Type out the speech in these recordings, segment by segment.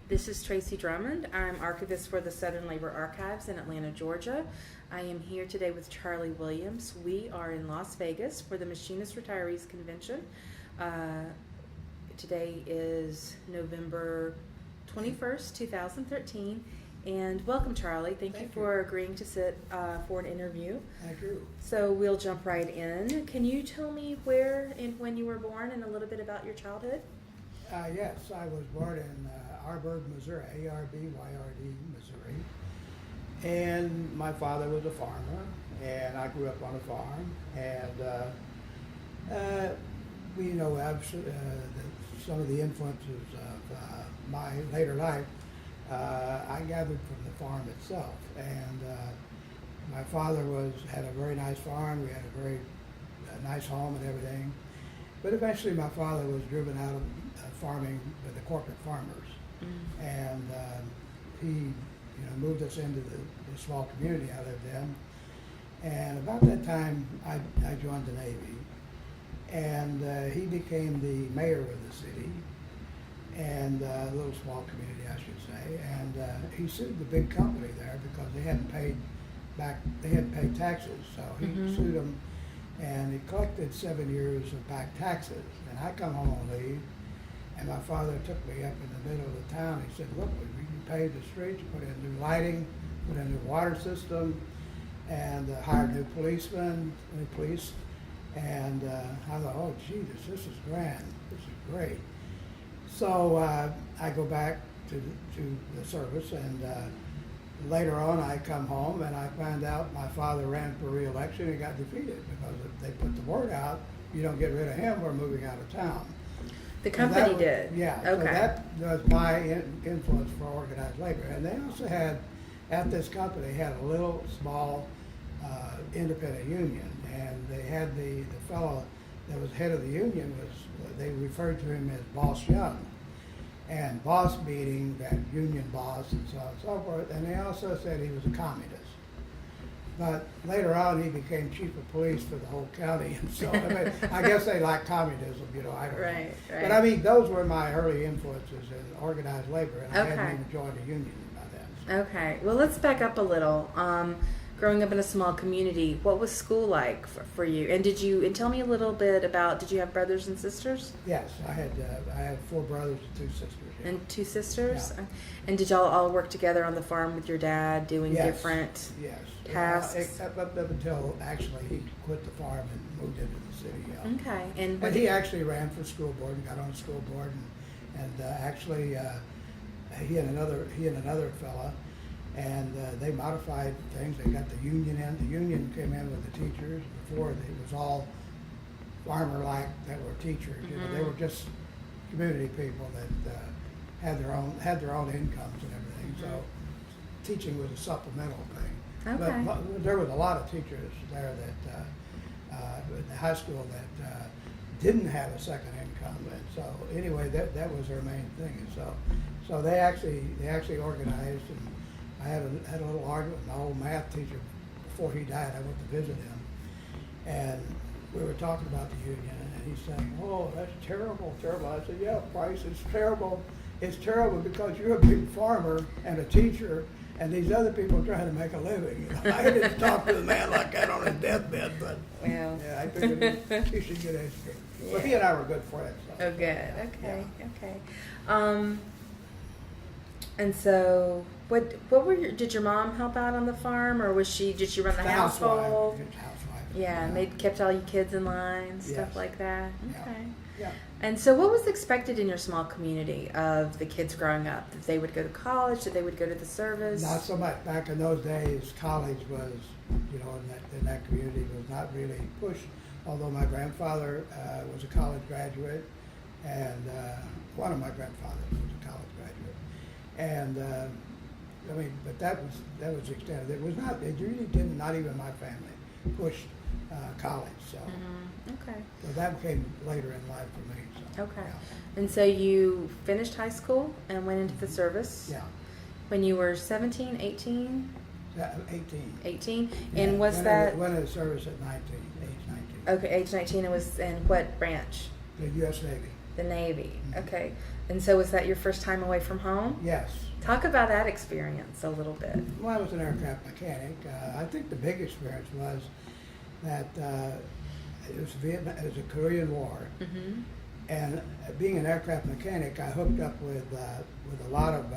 This is Tracy Drummond. I'm archivist for the Southern Labor Archives in Atlanta, Georgia. I am here today with Charlie Williams. We are in Las Vegas for the Machinist Retirees Convention. Today is November 21st, 2013. And welcome, Charlie. Thank you for agreeing to sit for an interview. Thank you. So we'll jump right in. Can you tell me where and when you were born and a little bit about your childhood? Yes, I was born in Arbyrd, Missouri, A-R-B-Y-R-D, Missouri. And my father was a farmer, and I grew up on a farm. And we know some of the influences of my later life I gathered from the farm itself. And my father had a very nice farm. We had a very nice home and everything. But eventually my father was driven out of farming with the corporate farmers. Mm. And he moved us into the small community I lived in. And about that time, I joined the Navy. And he became the mayor of the city, and a little small community, I should say. And he sued the big company there because they hadn't paid taxes. So he sued them, and he collected 7 years of back taxes. And I come home on leave, and my father took me up in the middle of the town. He said, look, we paved the streets, put in new lighting, put in a new water system, and hired new policemen, new police. And I thought, oh, Jesus, this is grand. This is great. So I go back to the service, and later on I come home and I find out my father ran for re-election and got defeated because they put the word out, you don't get rid of him, we're moving out of town. The company did? Yeah. Okay. So that was my influence for organized labor. And they also had, at this company, had a little small independent union. And they had the fellow that was head of the union they referred to him as Boss Young. And boss meaning that union boss and so on and so forth. And they also said he was a communist. But later on, he became chief of police for the whole county. And so, I guess they like communism, I don't know. Right. But I mean, those were my early influences in organized labor. And I hadn't even joined a union by then. So. Okay. Well, let's back up a little. Growing up in a small community, what was school like for you? And tell me a little bit about, did you have brothers and sisters? Yes, I had 4 brothers and 2 sisters. Yeah. And 2 sisters? Yeah. And did y'all all work together on the farm with your dad doing different tasks? Up until actually he quit the farm and moved into the city. Yeah. Okay. And he actually ran for school board and got on the school board, and actually he and another fella. And they modified things. They got the union in. The union came in with the teachers. Before, it was all farmer-like that were teachers. Mm-hmm. They were just community people that had their own incomes and everything. Mm-hmm. So teaching was a supplemental thing. Okay. But there was a lot of teachers there that in the high school that didn't have a second income. And so anyway, that was their main thing. And so they actually organized. And I had a little argument with my old math teacher before he died. I went to visit him, and we were talking about the union, and he's saying, "Oh, that's terrible, terrible." I said, "Yeah, Price, it's terrible. It's terrible because you're a big farmer and a teacher, and these other people are trying to make a living." I didn't talk to the man like that on his deathbed, but yeah, I figured he should get educated. Yeah. But he and I were good friends. So, oh, good. yeah, Okay. yeah. Okay. And so, what were did your mom help out on the farm, or did she run the household? Housewife. Yeah, and they kept all you kids in line, stuff like that. Okay. Yeah. And so, what was expected in your small community of the kids growing up? That they would go to college, that they would go to the service? Not so much. Back in those days, college was, in that community was not really pushed. Although my grandfather was a college graduate, and one of my grandfathers was a college graduate. And but that was the extent of it. It was not. It really didn't. Not even my family pushed college. So, okay. So that came later in life for me. So, okay. Yeah. And so you finished high school and went into the service. Yeah. When you were 17, 18? 18. 18. Yeah. And was that? Went into service at 19, age 19. Okay, age 19. It was in what branch? The U.S. Navy. The Navy. Mhm. Okay. And so was that your first time away from home? Yes. Talk about that experience a little bit. Well, I was an aircraft mechanic. I think the big experience was that it was Vietnam. It was the Korean War, Mm-hmm. and being an aircraft mechanic, I hooked up with a lot of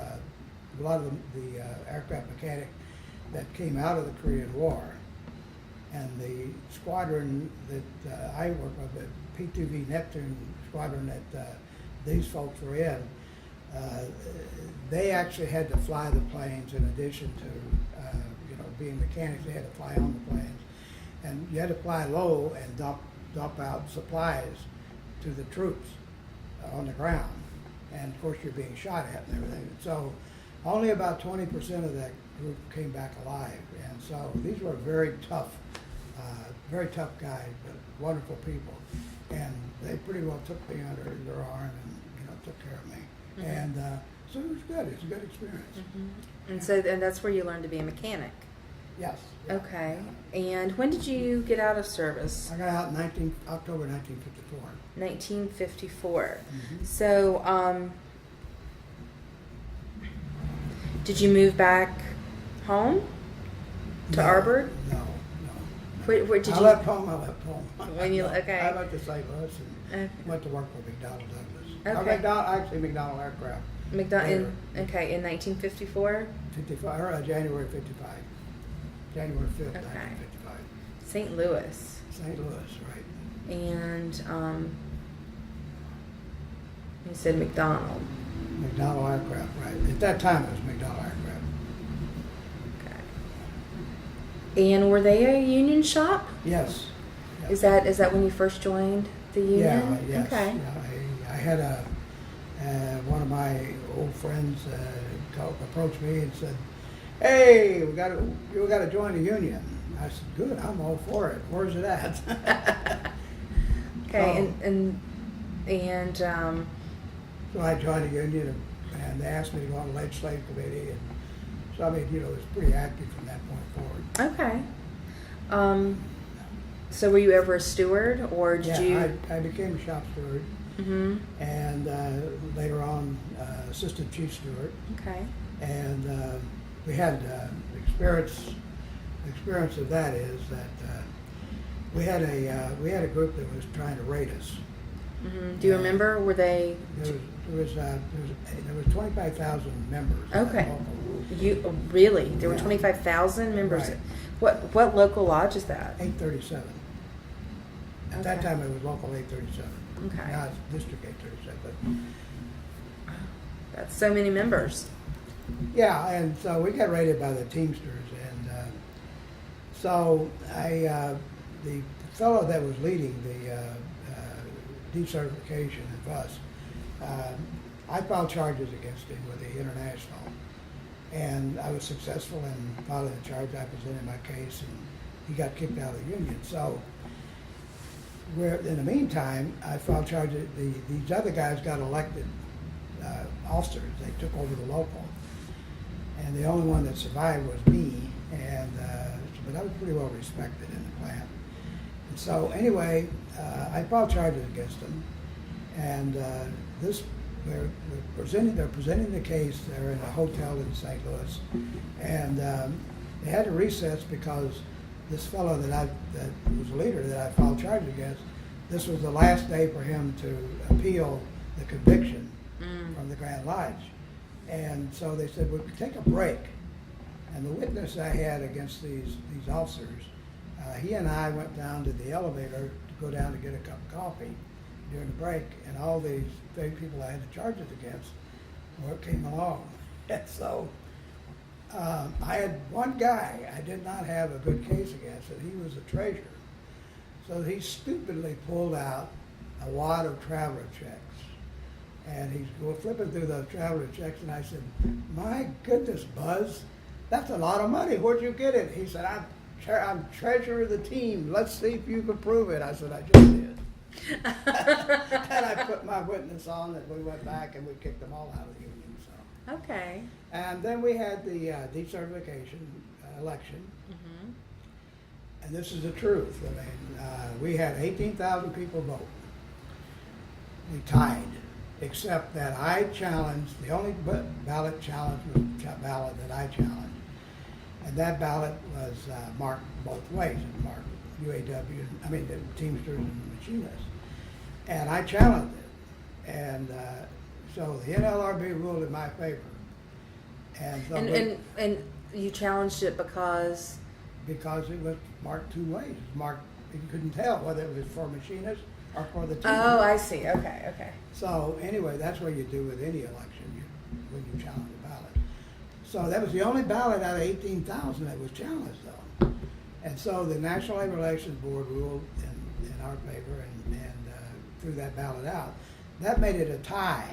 the aircraft mechanic that came out of the Korean War, and the squadron that I worked with, the P2V Neptune squadron that these folks were in. They actually had to fly the planes in addition to, being mechanics. They had to fly on the planes, and you had to fly low and dump out supplies to the troops on the ground. And of course, you're being shot at and everything. So, only about 20% of that group came back alive. And so, these were very tough guys, but wonderful people. And they pretty well took me under their arm and took care of me. Mhm. And so it was good. It's a good experience. Mm-hmm. And that's where you learned to be a mechanic. Yes. Okay. And when did you get out of service? I got out in October 1954. 1954. Mhm. So, did you move back home to No, Arbor? No. Where did I you? left home. When you- No, okay. I went to St. Louis and Okay. went to work for McDonnell Douglas. Okay. Actually, McDonnell Aircraft. Okay, in 1954, 55, or January 55. January 5th, Okay. 1955. St. Louis, St. Louis, right. and you said McDonald. McDonnell Aircraft, right. At that time, it was McDonnell Aircraft. Okay. And were they a union shop? Yes. Is that when you first joined the union? Yeah, yes. Okay. Yeah, I had one of my old friends approached me and said, "Hey, we got to join the union." I said, "Good, I'm all for it. Where's it at?" Okay, So- and So I joined the union, and they asked me to go on the legislative committee, and so I mean, it was pretty active from that point forward. okay. So were you ever a steward, or did you? Yeah, I became a shop steward, Mm-hmm. and later on assistant chief steward, Okay. and we had experience. The experience of that is that we had a group that was trying to raid us. Mm-hmm. Do you remember? Were they? There was 25,000 members. Okay. Local. You really? There were Yeah. 25,000 members. Right. What local lodge is that? 837. At that Okay. time, it was local 837. Okay. Now it's district 837. That's so many members. Yeah, and so we got raided by the Teamsters, and so the fellow that was leading the decertification of us, I filed charges against him with the International, and I was successful in filing the charge. I presented my case, and he got kicked out of the union. So, in the meantime, I filed charges. These other guys got elected officers. They took over the local, and the only one that survived was me. And but I was pretty well respected in the plant. And so anyway, I filed charges against them, and they're presenting the case. They're in a hotel in St. Louis, and they had to recess because this fellow that was a leader that I filed charges against, this was the last day for him to appeal the conviction from the Grand Lodge. And so they said, "We'll take a break." And the witness I had against these officers, he and I went down to the elevator to go down to get a cup of coffee during the break, and all these three people I had the charges against came along. And so I had one guy I did not have a good case against, and he was the treasurer. So he stupidly pulled out a wad of traveler checks. And he's flipping through those traveler checks, and I said, "My goodness, Buzz, that's a lot of money. Where'd you get it?" He said, I'm treasurer of the team. Let's see if you can prove it." I said, "I just did." And I put my witness on, and we went back and we kicked them all out of the union. So. Okay. And then we had the decertification election. Mm-hmm. And this is the truth. I mean, we had 18,000 people vote. we tied, except that I challenged, the only ballot challenge was the ballot that I challenged. And that ballot was marked both ways. It marked UAW, the Teamsters and the Machinists. And I challenged it. And so the NLRB ruled in my favor. And so And you challenged it because it was marked two ways. It was marked, you couldn't tell whether it was for machinists or for the Teamsters. Oh, I see. Okay. So anyway, that's what you do with any election when you challenge a ballot. So that was the only ballot out of 18,000 that was challenged, though. And so the National Labor Relations Board ruled in our favor and threw that ballot out. That made it a tie.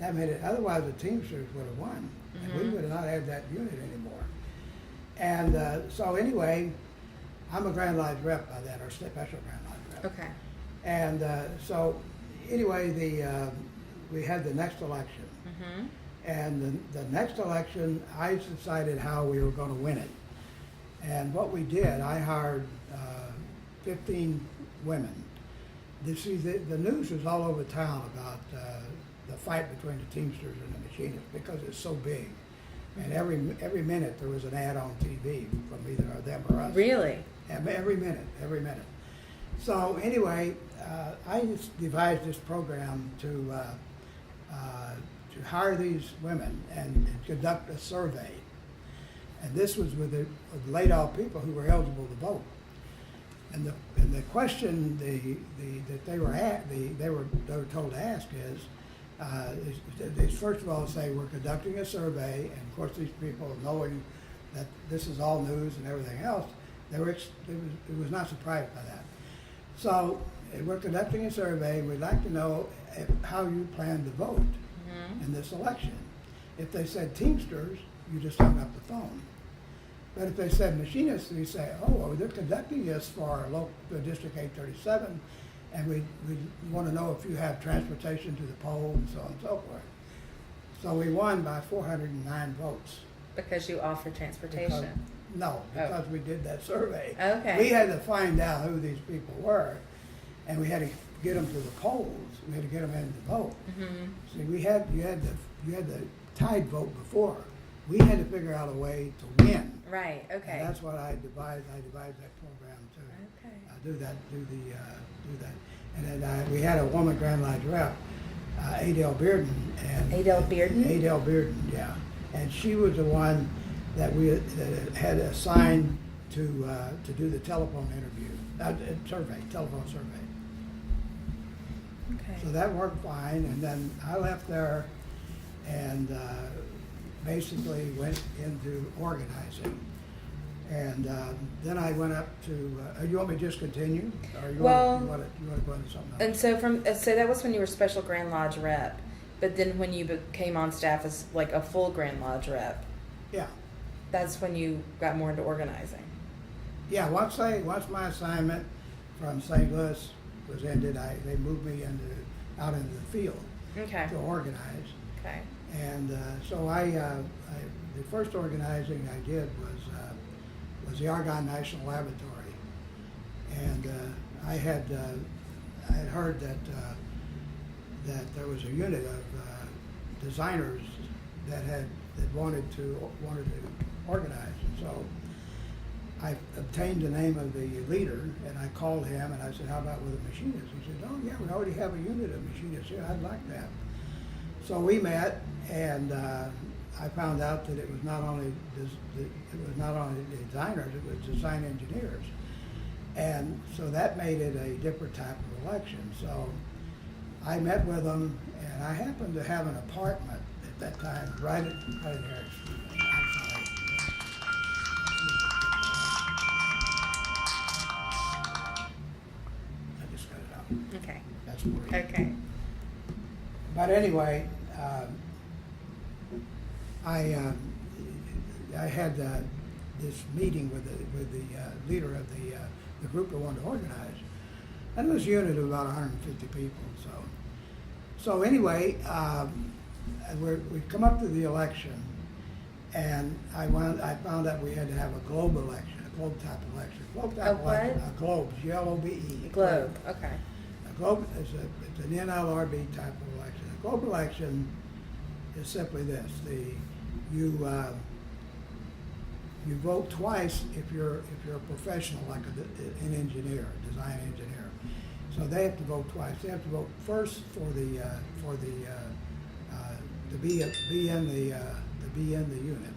Otherwise the Teamsters would have won, and we would have not had that unit anymore. And so anyway, I'm a Grand Lodge rep by that, or special Grand Lodge rep. Okay. And so anyway, we had the next election. Mm-hmm. And the next election, I decided how we were going to win it. And what we did, I hired 15 women. You see, the news was all over town about the fight between the Teamsters and the Machinists because it's so big. And every minute there was an ad on TV from either of them or us. Really? Every minute. So anyway, I just devised this program to hire these women and conduct a survey. And this was with the laid-off people who were eligible to vote. And the question that they were told to ask is first of all say we're conducting a survey, and of course these people, knowing that this is all news and everything else, it was not surprised by that. So we're conducting a survey. We'd like to know how you plan to vote in this election. If they said Teamsters, you just hung up the phone. But if they said Machinists, you say, oh, well, they're conducting this for local District 837, and we want to know if you have transportation to the poll and so on and so forth. So we won by 409 votes. Because you offer transportation? Because we did that survey. Okay. We had to find out who these people were, and we had to get them to the polls. We had to get them in to vote. Mm-hmm. See, you had the tied vote before. We had to figure out a way to win. Right. Okay. And that's what I devised. I devised that program to do that. And then we had a woman Grand Lodge rep, Adele Bearden. Adele Bearden? Adele Bearden, yeah. And she was the one that we had assigned to do the telephone telephone survey. Okay. So that worked fine, and then I left there and basically went into organizing. And then I went up to, you want me to just continue? Or you want to go into something else? And so that was when you were special Grand Lodge rep, but then when you came on staff as like a full Grand Lodge rep, Yeah. that's when you got more into organizing. Yeah, once my assignment from St. Louis was ended, they moved me out into the field Okay. to organize. Okay. And so the first organizing I did was the Argonne National Laboratory, and I had heard that there was a unit of designers that wanted to organize, and so I obtained the name of the leader, and I called him and I said, "How about with a machinist?" He said, "Oh yeah, we already have a unit of machinists here. I'd like that." So we met, and I found out that it was not only designers; it was design engineers, and so that made it a different type of election. So I met with them, and I happened to have an apartment at that time right there. I'm sorry. I just got it out. Okay. That's great. Okay. But anyway, I had this meeting with the leader of the group that wanted to organize, and it was a unit of about 150 people. So anyway, we come up to the election, and I found out we had to have a globe election, a globe type election. Globe type A what? election, a globe, Globe. Globe. Okay. A it's an NLRB type of election. A global election is simply this: you vote twice if you're a professional, like an engineer, a design engineer. So they have to vote twice. They have to vote first to be in the unit,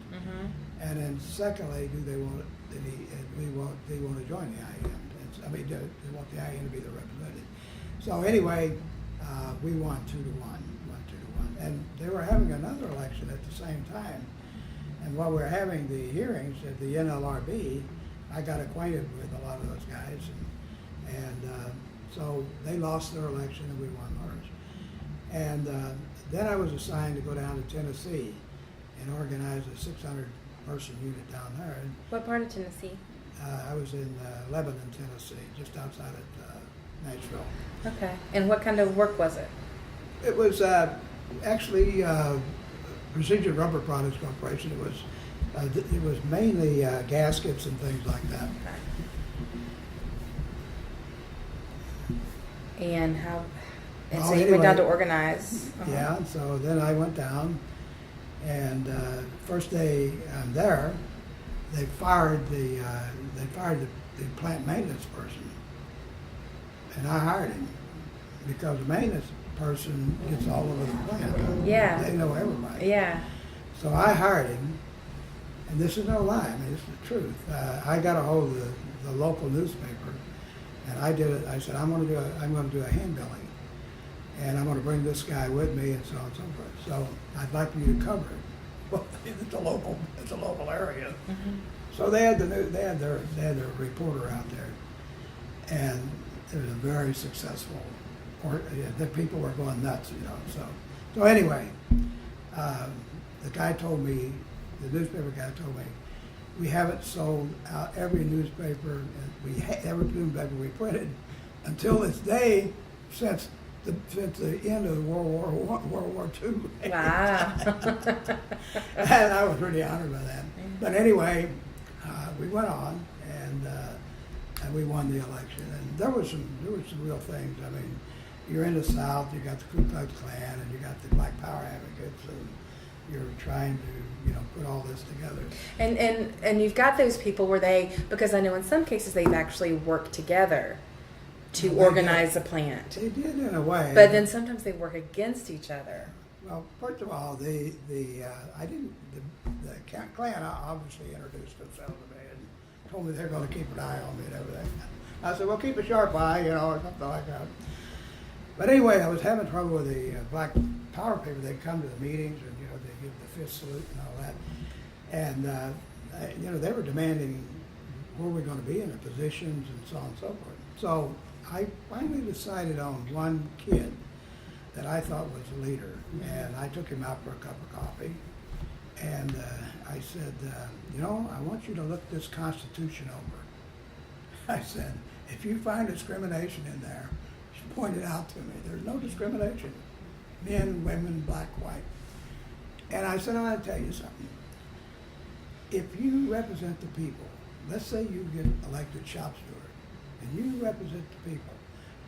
and then secondly, do they want to join the IEM? They want the IEM to be the representative. So anyway, we won 2-1, and they were having another election at the same time. And while we were having the hearings at the NLRB, I got acquainted with a lot of those guys, and so they lost their election and we won ours. And then I was assigned to go down to Tennessee and organize a 600-person unit down there. And, What part of Tennessee? I was in Lebanon, Tennessee, just outside of Nashville. Okay. And what kind of work was it? It was actually Precision Rubber Products Corporation. It was mainly gaskets and things like that. Okay. And how? And Well, so you anyway, went down to organize. Yeah, so then I went down, and first day I'm there, they fired the plant maintenance person, and I hired him because the maintenance person gets all over the plant. Yeah. They know everybody. Yeah. So I hired him, and this is no lie. I mean, this is the truth. I got a hold of the local newspaper, and I did it. I said, I'm going to do a hand billing, and I'm going to bring this guy with me, and so on and so forth. So I'd like you to cover it. Well, it's a local area. Mm-hmm. So they had their reporter out there, and it was a very successful. The people were going nuts, So anyway, the guy told me, the newspaper guy told me, we haven't sold out every newspaper every newspaper we printed until this day since the end of World War II. Wow. And I was really honored by that. But anyway, we went on and we won the election. And there were some real things. I mean, you're in the South, you got the Ku Klux Klan, and you got the Black Power advocates, and you're trying to, put all this together. And you've got those people where because I know in some cases they've actually worked together to organize a plant. They did in a way. But then sometimes they work against each other. Well, first of all, the Klan obviously introduced themselves to me and told me they're going to keep an eye on me and everything. I said, well, keep a sharp eye, or something like that. But anyway, I was having trouble with the Black Power people. They'd come to the meetings and, they'd give the fist salute and all that. And, they were demanding where we're going to be in the positions and so on and so forth. So I finally decided on one kid that I thought was a leader. And I took him out for a cup of coffee. And I said, I want you to look this Constitution over. I said, if you find discrimination in there, just point it out to me. There's no discrimination. Men, women, black, white. And I said, I'm going to tell you something. If you represent the people, let's say you get elected shop steward, and you represent the people,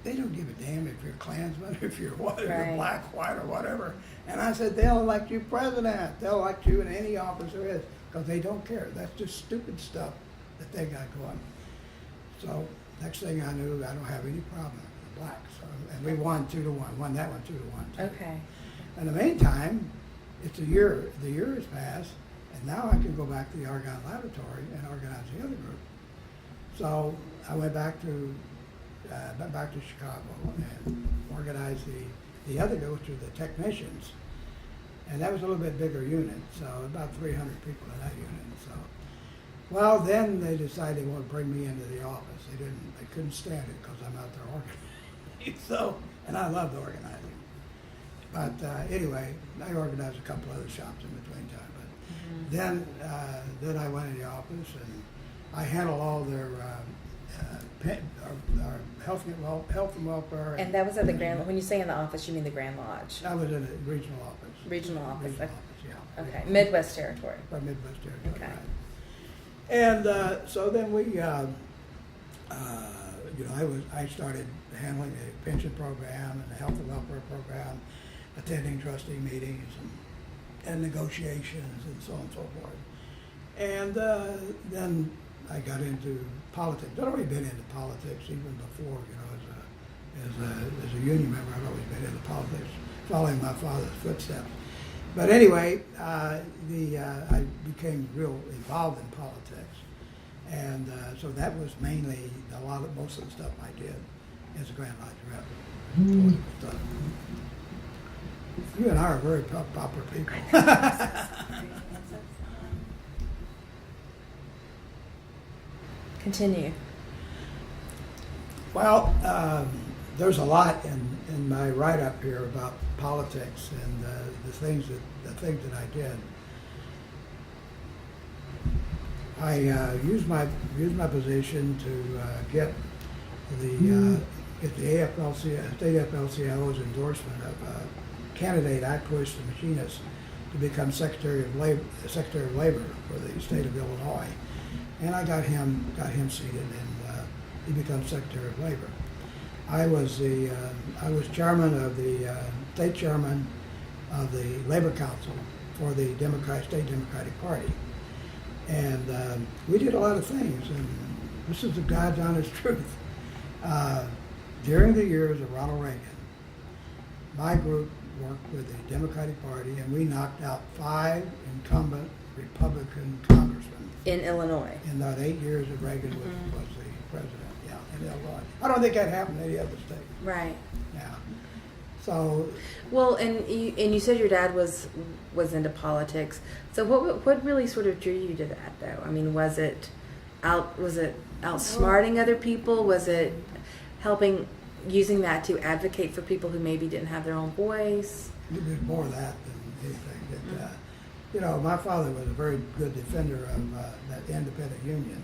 they don't give a damn if you're a Klansman, if you're what, if you're black, white, or whatever. And I said, they'll elect you president. They'll elect you in any office there is, because they don't care. That's just stupid stuff that they got going. So next thing I knew, I don't have any problem with the blacks. So, and we won 2-1. Won that one 2-1. Too. Okay. In the meantime, it's a year. The year has passed, and now I can go back to the Argonne laboratory and organize the other group. So I went back to Chicago and organized the other group, which were the technicians, and that was a little bit bigger unit. So about 300 people in that unit. So, well, then they decided they wanted to bring me into the office. They couldn't stand it because I'm out there organizing. So, and I loved organizing. But anyway, I organized a couple other shops in between time. But then I went in the office and I handled all their our health and welfare. And that was at the Grand. When you say in the office, you mean the Grand Lodge? I was in a regional office. Regional office. Regional Okay. office, yeah. Okay. Midwest territory. Right, Midwest territory. Okay. Right. And so then we I started handling a pension program and a health and welfare program, attending trustee meetings and negotiations and so on and so forth. And then I got into politics. I'd already been into politics even before, as a union member. I'd always been into politics, following my father's footsteps. But anyway, I became real involved in politics, and so that was mainly most of the stuff I did as a Grand Lodge rep. Political stuff. You and I are very proper people. Continue. Well, there's a lot in my write-up here about politics and the things that I did. I used my position to get the AFL-CIO, state AFL-CIO's endorsement of a candidate I pushed, the machinist, to become Secretary of Labor for the state of Illinois, and I got him seated, and he becomes Secretary of Labor. I was chairman of the state chairman of the Labor Council for the State Democratic Party, and we did a lot of things. And this is the God's honest truth. During the years of Ronald Reagan, my group worked with the Democratic Party, and we knocked out 5 incumbent Republican congressmen In Illinois. in that 8 years that Reagan was the president. In Illinois. I don't think that happened in any other state. Right. Yeah. So. Well, and you said your dad was into politics. So what really sort of drew you to that, though? I mean, was it outsmarting other people? Was it using that to advocate for people who maybe didn't have their own voice? It was more that than anything. My father was a very good defender of that independent union.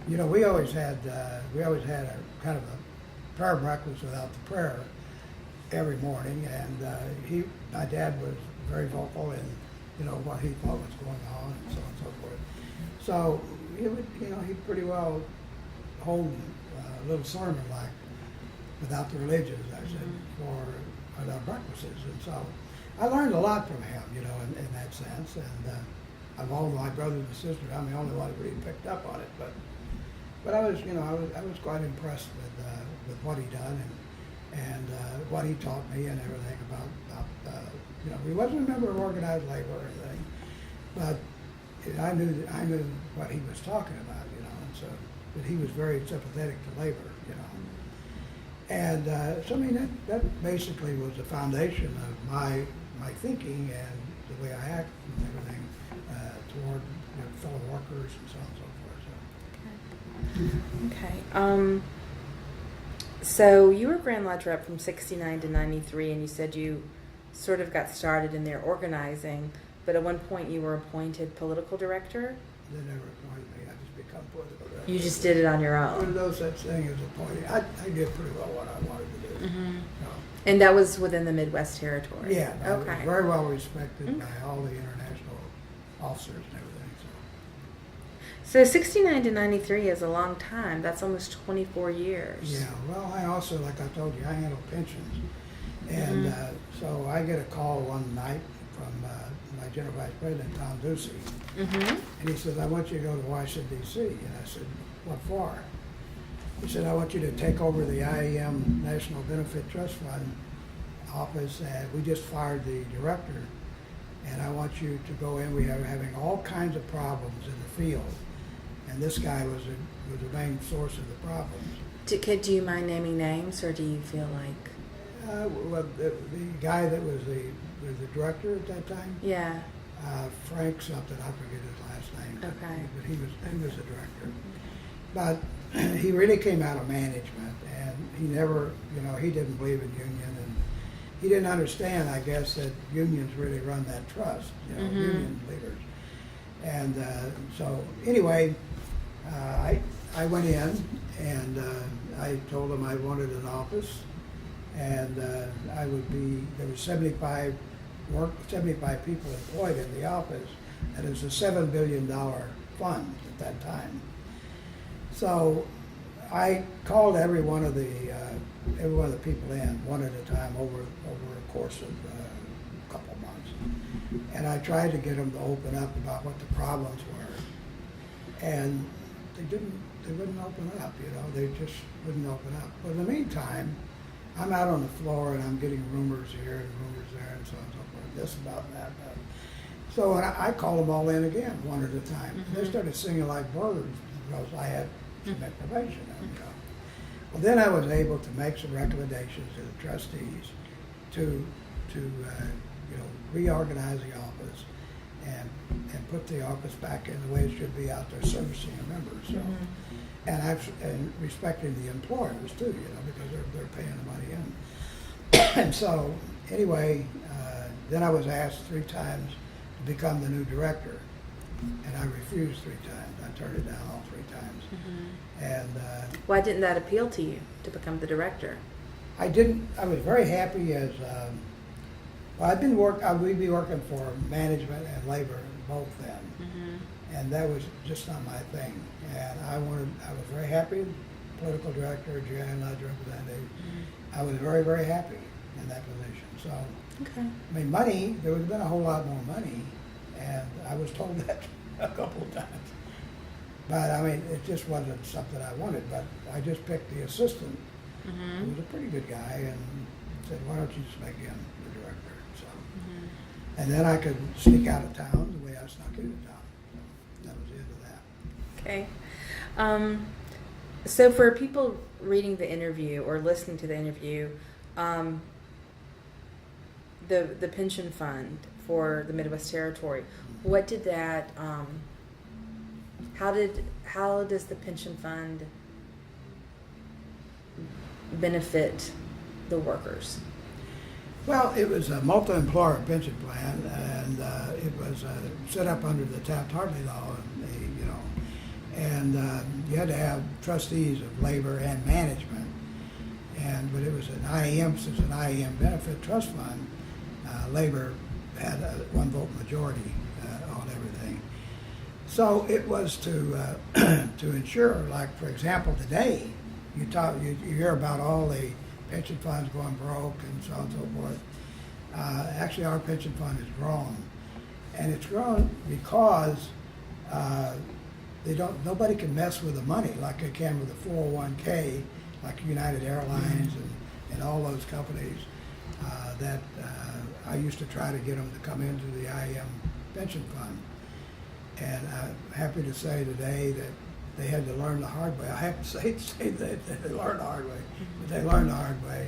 We always had a kind of a prayer breakfast without the prayer every morning, and my dad was very vocal in what he thought was going on and so on and so forth. So he'd pretty well hold a little sermon like without the religion, as I said, for our breakfasts, and so I learned a lot from him, in that sense, and of all my brothers and sisters, I'm the only one who really picked up on it, but I was quite impressed with what he done and what he taught me and everything about he wasn't a member of organized labor or anything, but I knew what he was talking about, and so that he was very sympathetic to labor, and so I mean that basically was the foundation of my thinking and the way I act and everything toward fellow workers and so on and so forth. Okay. So you were Grand Lodge rep from 69 to 93, and you said you sort of got started in their organizing, but at one point you were appointed political director? They never appointed me. I just become political director. You just did it on your own? There was no such thing as appointing. I did pretty well what I wanted to do. Mm-hmm. And that was within the Midwest Territory? Yeah. I was Okay. very well respected by all the international officers and everything. So 69 to 93 is a long time. That's almost 24 years. Yeah, well, I also, like I told you, I handle pensions. And so I get a call one night from my General Vice President, Tom Ducey. And he says, I want you to go to Washington, D.C. And I said, what for? He said, I want you to take over the IAM National Benefit Trust Fund office. We just fired the director. And I want you to go in. We are having all kinds of problems in the field. And this guy was the main source of the problems. Do you mind naming names, or do you feel like? Well, the guy that was the director at that time. Yeah. Frank something, I forget his last name. Okay. But he was the director. But he really came out of management, and he never, he didn't believe in union, and he didn't understand, I guess, that unions really run that trust, union leaders. And so anyway, I went in and I told him I wanted an office, and there was 75 people employed in the office, and it was a $7 billion fund at that time. So I called every one of the people in one at a time over a course of a couple of months, and I tried to get them to open up about what the problems were, and they wouldn't open up. They just wouldn't open up. But in the meantime, I'm out on the floor and I'm getting rumors here and rumors there and so on and so forth. This about that. So I called them all in again, one at a time. Mm-hmm. They started singing like birds because I had some information. Well, then I was able to make some recommendations to the trustees to reorganize the office and put the office back in the way it should be out there servicing the members. So, and respecting the employers too, because they're paying the money in. And so anyway, then I was asked 3 times to become the new director, and I refused 3 times. I turned it down all 3 times. And why didn't that appeal to you to become the director? I didn't. I was very happy as we'd be working for management and labor both then, and that was just not my thing. And I was very happy, political director, GI Lodge representative. I was very, very happy in that position. So, Okay. I mean, money, there would have been a whole lot more money, and I was told that a couple of times. But I mean, it just wasn't something I wanted, but I just picked the assistant, who was a pretty good guy, and said, why don't you just make him the director? So, and then I could sneak out of town the way I snuck into town. So that was the end of that. Okay. So for people reading the interview or listening to the interview, the pension fund for the Midwest Territory, what did that, how does the pension fund benefit the workers? Well, it was a multi-employer pension plan, and it was set up under the Taft-Hartley law, and you had to have trustees of labor and management. But it was an IEM, since an IEM benefit trust fund, labor had a 1-vote majority on everything. So it was to ensure, like for example, today you hear about all the pension funds going broke and so on and so forth. Actually, our pension fund has grown, and it's grown because nobody can mess with the money like they can with the 401k, like United Airlines and all those companies that I used to try to get them to come into the IM pension fund. And I'm happy to say today that they had to learn the hard way. I have to say that they learned the hard way, but they learned the hard way.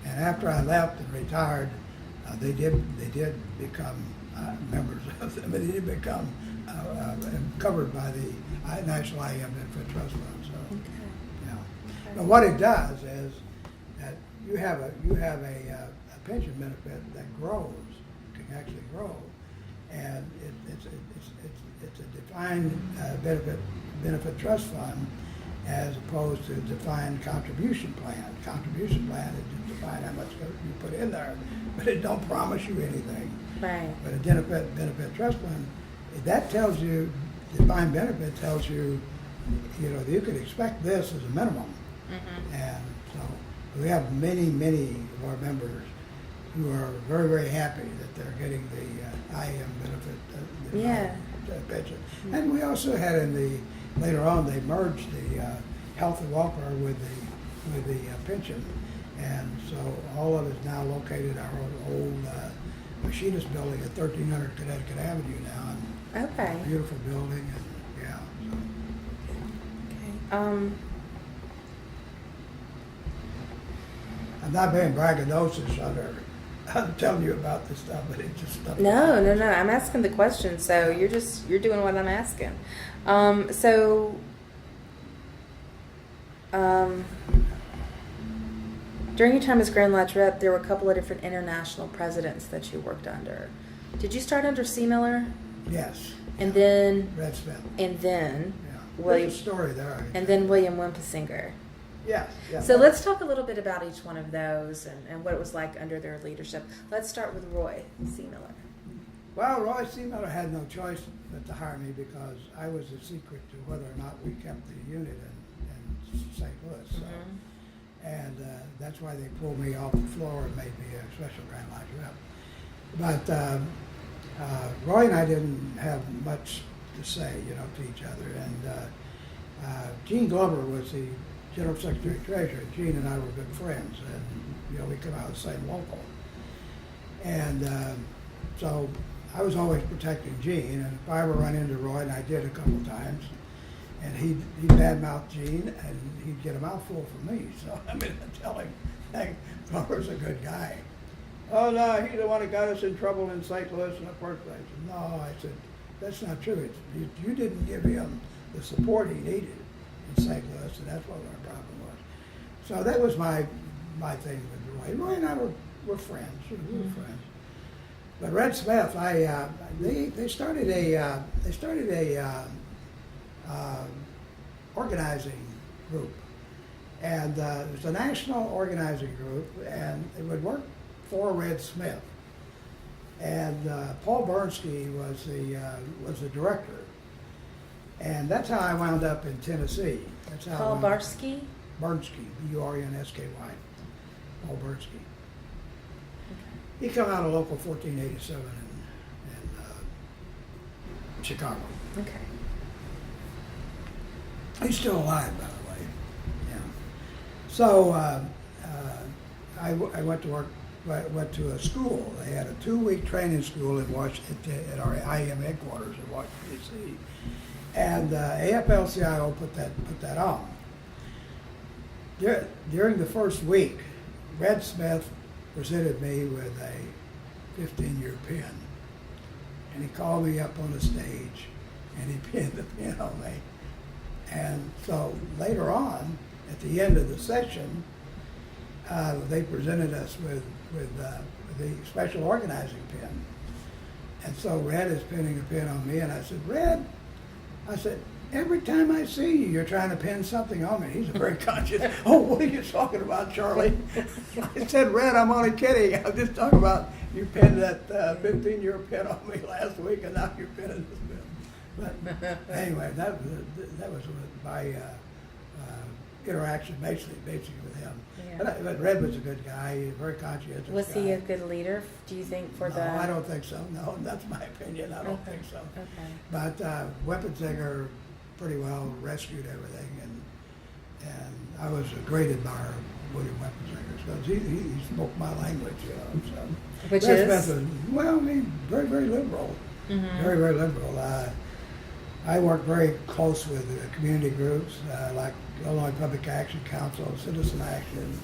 And after I left and retired, they did become members of them. They did become covered by the National IM Benefit Trust Fund. So, But what it does is that you have a pension benefit that grows, can actually grow, and it's a defined benefit trust fund as opposed to a defined contribution plan. Contribution plan is just define how much you put in there, but it don't promise you anything. Right. But a benefit trust fund, that tells you, defined benefit tells you, you could expect this as a minimum. And so we have many of our members who are very, very happy that they're getting the IM benefit pension. And we also had later on they merged the health and welfare with the pension, and so all of it is now located in our old machinist building at 1300 Connecticut Avenue now. And Okay. beautiful building, and Okay. I'm not being braggadocious I'm telling you about this stuff, but it's just stuff. No. I'm asking the question, so you're doing what I'm asking. During your time as Grand Lodge rep, there were a couple of different international presidents that you worked under. Did you start under C. Miller? Yes. And then Red Smith. And then Yeah. William. There's a story there. And then William Wimpesinger. Yes. So let's talk a little bit about each one of those and what it was like under their leadership. Let's start with Roy C. Miller. Well, Roy C. Miller had no choice but to hire me because I was the secret to whether or not we kept the unit in St. Louis. So. And that's why they pulled me off the floor and made me a special Grand Lodge rep. But Roy and I didn't have much to say, to each other. And Gene Glover was the General Secretary Treasurer. Gene and I were good friends, and we come out of the same local. And so I was always protecting Gene, and if I ever run into Roy, and I did a couple times, and he'd badmouth Gene, and he'd get a mouthful from me. So I tell him, hey, Glover's a good guy. Oh no, he's the one that got us in trouble in St. Louis in the first place. No, I said, that's not true. You didn't give him the support he needed in St. Louis, and that's what our problem was. So that was my thing with Roy. Roy and I were friends. We were friends. But Red Smith, they started a organizing group, and it was a national organizing group, and it would work for Red Smith. And Paul Bernski was the director, and that's how I wound up in Tennessee. That's how Paul Barsky? Bernski, B-U-R-N-S-K-Y. Paul Bernski. He come out of Local 1487 in Chicago. Okay. He's still alive, by the way. Yeah. So I went to work. Went to a school. They had a 2-week training school in Washington at our IM headquarters in Washington D.C. And AFL-CIO put that on. During the first week, Red Smith presented me with a 15-year pin, and he called me up on the stage, and he pinned the pin on me. And so later on, at the end of the session, they presented us with the special organizing pin. And so Red is pinning a pin on me, and I said, Red, every time I see you, you're trying to pin something on me. He's very conscious. Oh, what are you talking about, Charlie? I said, Red, I'm only kidding. I'm just talking about you pinned that 15-year pin on me last week, and now you're pinning this pin. But anyway, that was my interaction basically with him. Yeah. But Red was a good guy. He was very conscientious. Was he a good leader, do you think, for the... No, I don't think so. No, that's my opinion. I don't think so. Okay. But Weppenzinger pretty well rescued everything, and I was a great admirer of William Weppenzinger because he spoke my language, So. Which Red is? Smith was, very, very liberal. Mm-hmm. Very, very liberal. I worked very close with community groups like Illinois Public Action Council, Citizen Action,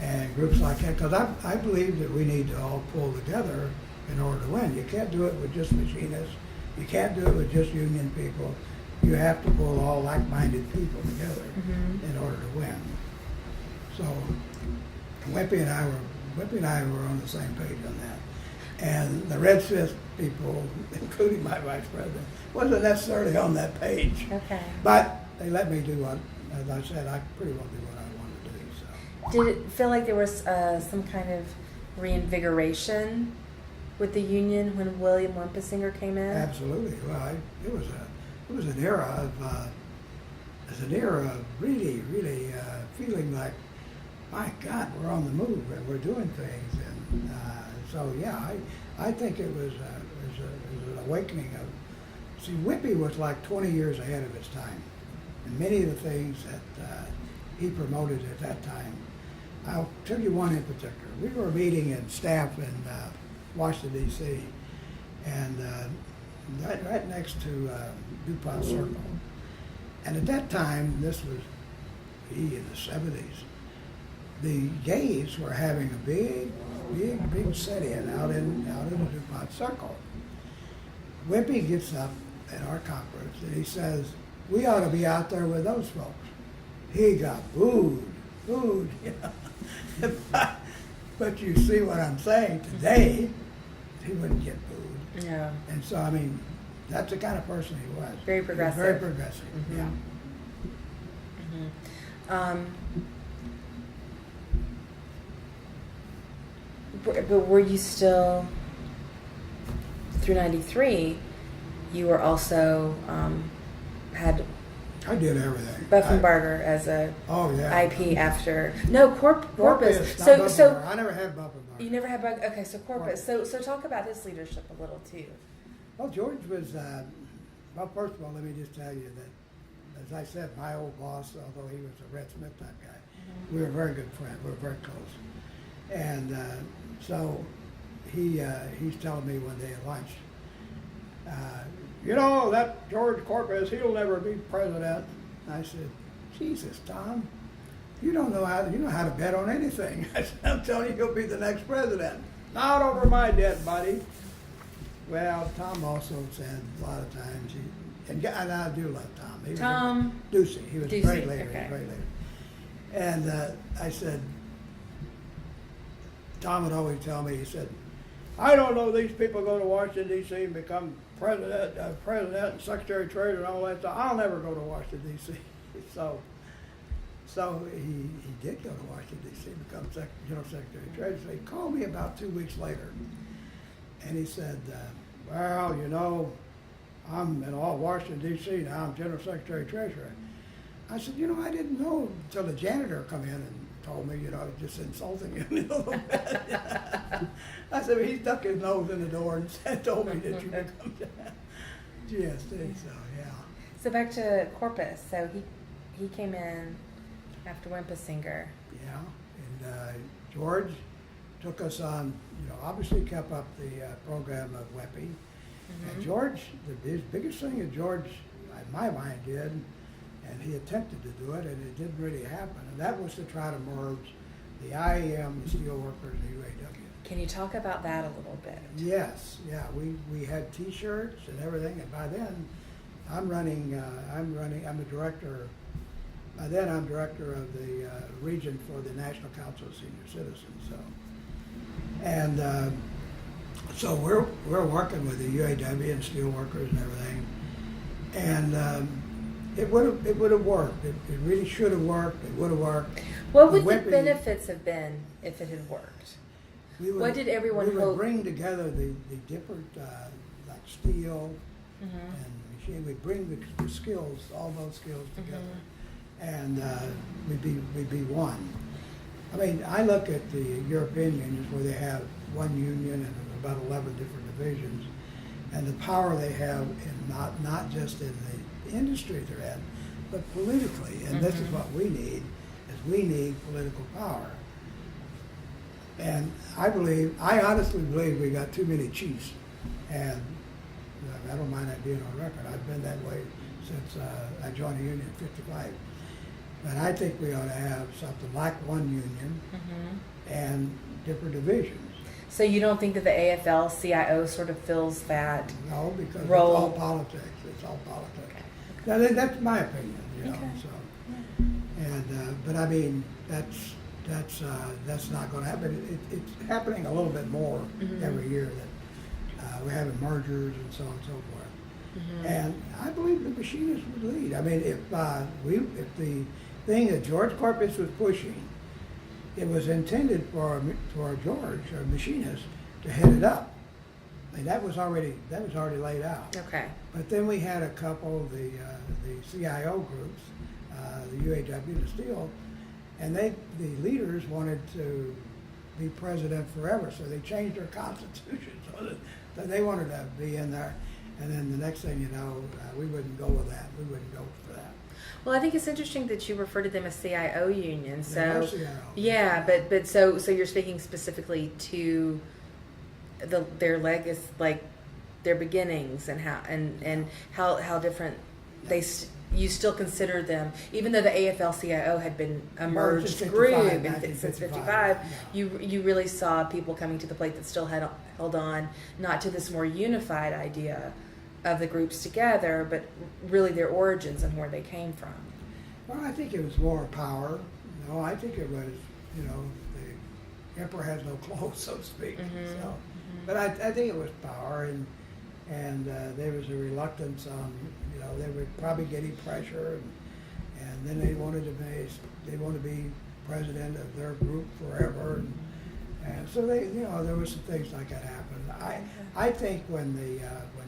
and groups like that, because I believe that we need to all pull together in order to win. You can't do it with just machinists. You can't do it with just union people. You have to pull all like-minded people together in order to win. So Wimpy and I were on the same page on that. And the Red Smith people, including my vice president, wasn't necessarily on that page. Okay. But they let me do what, as I said, I pretty well do what I wanted to do. So. Did it feel like there was some kind of reinvigoration with the union when William Wempisinger came in? Absolutely. Well, it was an era of really, really feeling like, my God, we're on the move and we're doing things, and so yeah, I think it was an awakening of. See, Wimpy was like 20 years ahead of his time, and many of the things that he promoted at that time. I'll tell you one in particular. We were meeting in staff in Washington D.C. and right next to DuPont Circle, and at that time, this was in the 70s. The gays were having a big set-in out in the DuPont Circle. Wimpy gets up at our conference and he says, we ought to be out there with those folks. He got booed, you know. But you see what I'm saying, today, he wouldn't get booed. Yeah. And so, I mean, that's the kind of person he was. Very progressive. He was very progressive, yeah. But were you still, through 93, you were also, had I did everything. Buffenbarger as a Oh yeah. IP after no Corpus. Not So Buffenbarger. I never had Buffenbarger. you never had okay. So Corpus. So talk about his leadership a little too. Well, George was. Well, first of all, let me just tell you that, as I said, my old boss, although he was a Red Smith type guy, we were very good friends. We were very close, and so he's telling me one day at lunch. You know, that George Corpus, he'll never be president. I said, Jesus, Tom, you know how to bet on anything. I said, I'm telling you, he'll be the next president. Not over my dead buddy. Well, Tom also said a lot of times, and I do love Tom. He Tom Ducey. He was a Ducey, great leader. okay. Great leader. And I said, Tom would always tell me, he said, I don't know these people go to Washington, D.C. and become president and secretary of trade and all that stuff. I'll never go to Washington, D.C. So he did go to Washington, D.C., become general secretary of trade. So he called me about 2 weeks later. And he said, well, you know, I'm in all Washington, D.C. now. I'm General Secretary Treasurer. I said, you know, I didn't know until the janitor come in and told me, you know, just insulting him a little bit. I said, well, he stuck his nose in the door and told me that you become GSD. So, yeah. So back to Corpus. So he came in after Wimpesinger. Yeah. And George took us on, you know, obviously kept up the program of WEPI. And George, his biggest thing that George, in my mind, did, and he attempted to do it, and it didn't really happen, and that was to try to merge the IEM, the steelworkers, and the UAW. Can you talk about that a little bit? Yes, yeah, we had T-shirts and everything, and by then, I'm a director. By then, I'm director of the region for the National Council of Senior Citizens. So, and so we're working with the UAW and steelworkers and everything, and it would have worked. It really should have worked. It would have worked. What would the benefits have been if it had worked? What did everyone hope? We would hope? bring together the different like steel and machine. We bring the skills, all those skills together, and we'd be one. I mean, I look at the European unions where they have one union and about 11 different divisions, and the power they have in not just in the industry they're in, but politically. And this is what we need, is we need political power. And I honestly believe we got too many chiefs. And I don't mind that being on record. I've been that way since I joined the union in 55. But I think we ought to have something like one union and different divisions. So you don't think that the AFL-CIO sort of fills that No, because role? It's all politics. It's all politics. Now, that's my opinion, you know. Okay. So, and but I mean, that's not going to happen. It's happening a little bit more every year that we're having mergers and so on and so forth. And I believe the machinists would lead. I mean, if the thing that George Corpus was pushing, it was intended for George, or machinist, to head it up. I mean, that was already laid out. Okay. But then we had a couple of the CIO groups, the UAW, the Steel, and the leaders wanted to be president forever, so they changed their constitution so that they wanted to be in there. And then the next thing you know, we wouldn't go with that. We wouldn't go for that. Well, I think it's interesting that you refer to them as CIO union. So They are CIO. yeah, but so you're speaking specifically to their legacy, like their beginnings, and how different you still consider them, even though the AFL-CIO had been a merged group since 55. You really saw people coming to the plate that still had held on not to this more unified idea of the groups together, but really their origins and where they came from. Well, I think it was more power. You know, I think it was, you know, the emperor has no clothes, so to speak. So, but I think it was power, and there was a reluctance on, you know, they were probably getting pressure, and then they wanted to be president of their group forever, and so they, you know, there was some things like that happened. I think when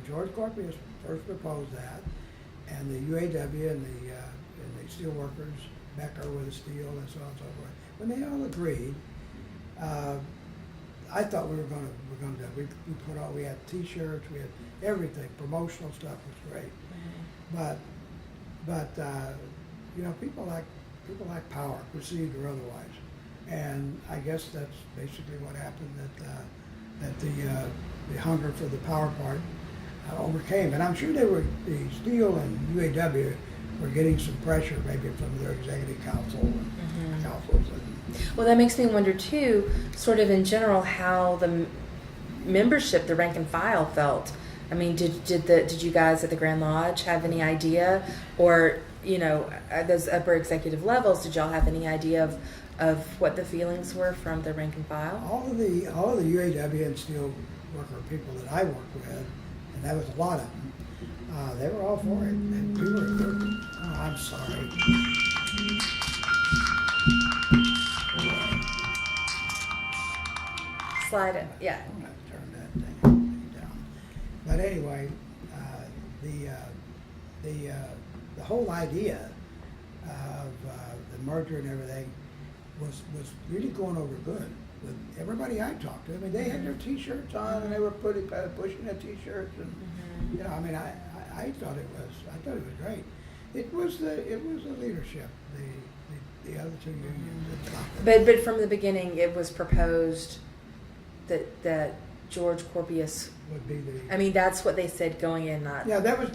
George Corpus first proposed that, and the UAW and the steel workers, Becker with the steel and so on and so forth, when they all agreed, I thought we gonna do it. We had T-shirts, we had everything, promotional stuff was great. But you know, people like power, perceived or otherwise, and I guess that's basically what happened. That the hunger for the power part overcame, and I'm sure the steel and UAW were getting some pressure, maybe from their executive council and councils. Well, that makes me wonder too, sort of in general, how the membership, the rank and file, felt. I mean, did you guys at the Grand Lodge have any idea, or you know, at those upper executive levels, did y'all have any idea of what the feelings were from the rank and file? All of the UAW and steel worker people that I worked with, and that was a lot of them, they were all for it. And we were, oh, I'm sorry. Slide it, yeah. I'm going to turn that thing down. But anyway, the whole idea of the merger and everything was really going over good with everybody I talked to. I mean, they had their T-shirts on and they were pushing their T-shirts, and you know, I mean, I thought it was great. It was the leadership, the other two unions. But from the beginning, it was proposed that George Corpius would be the. I mean, that's what they said going in. Not Yeah, there was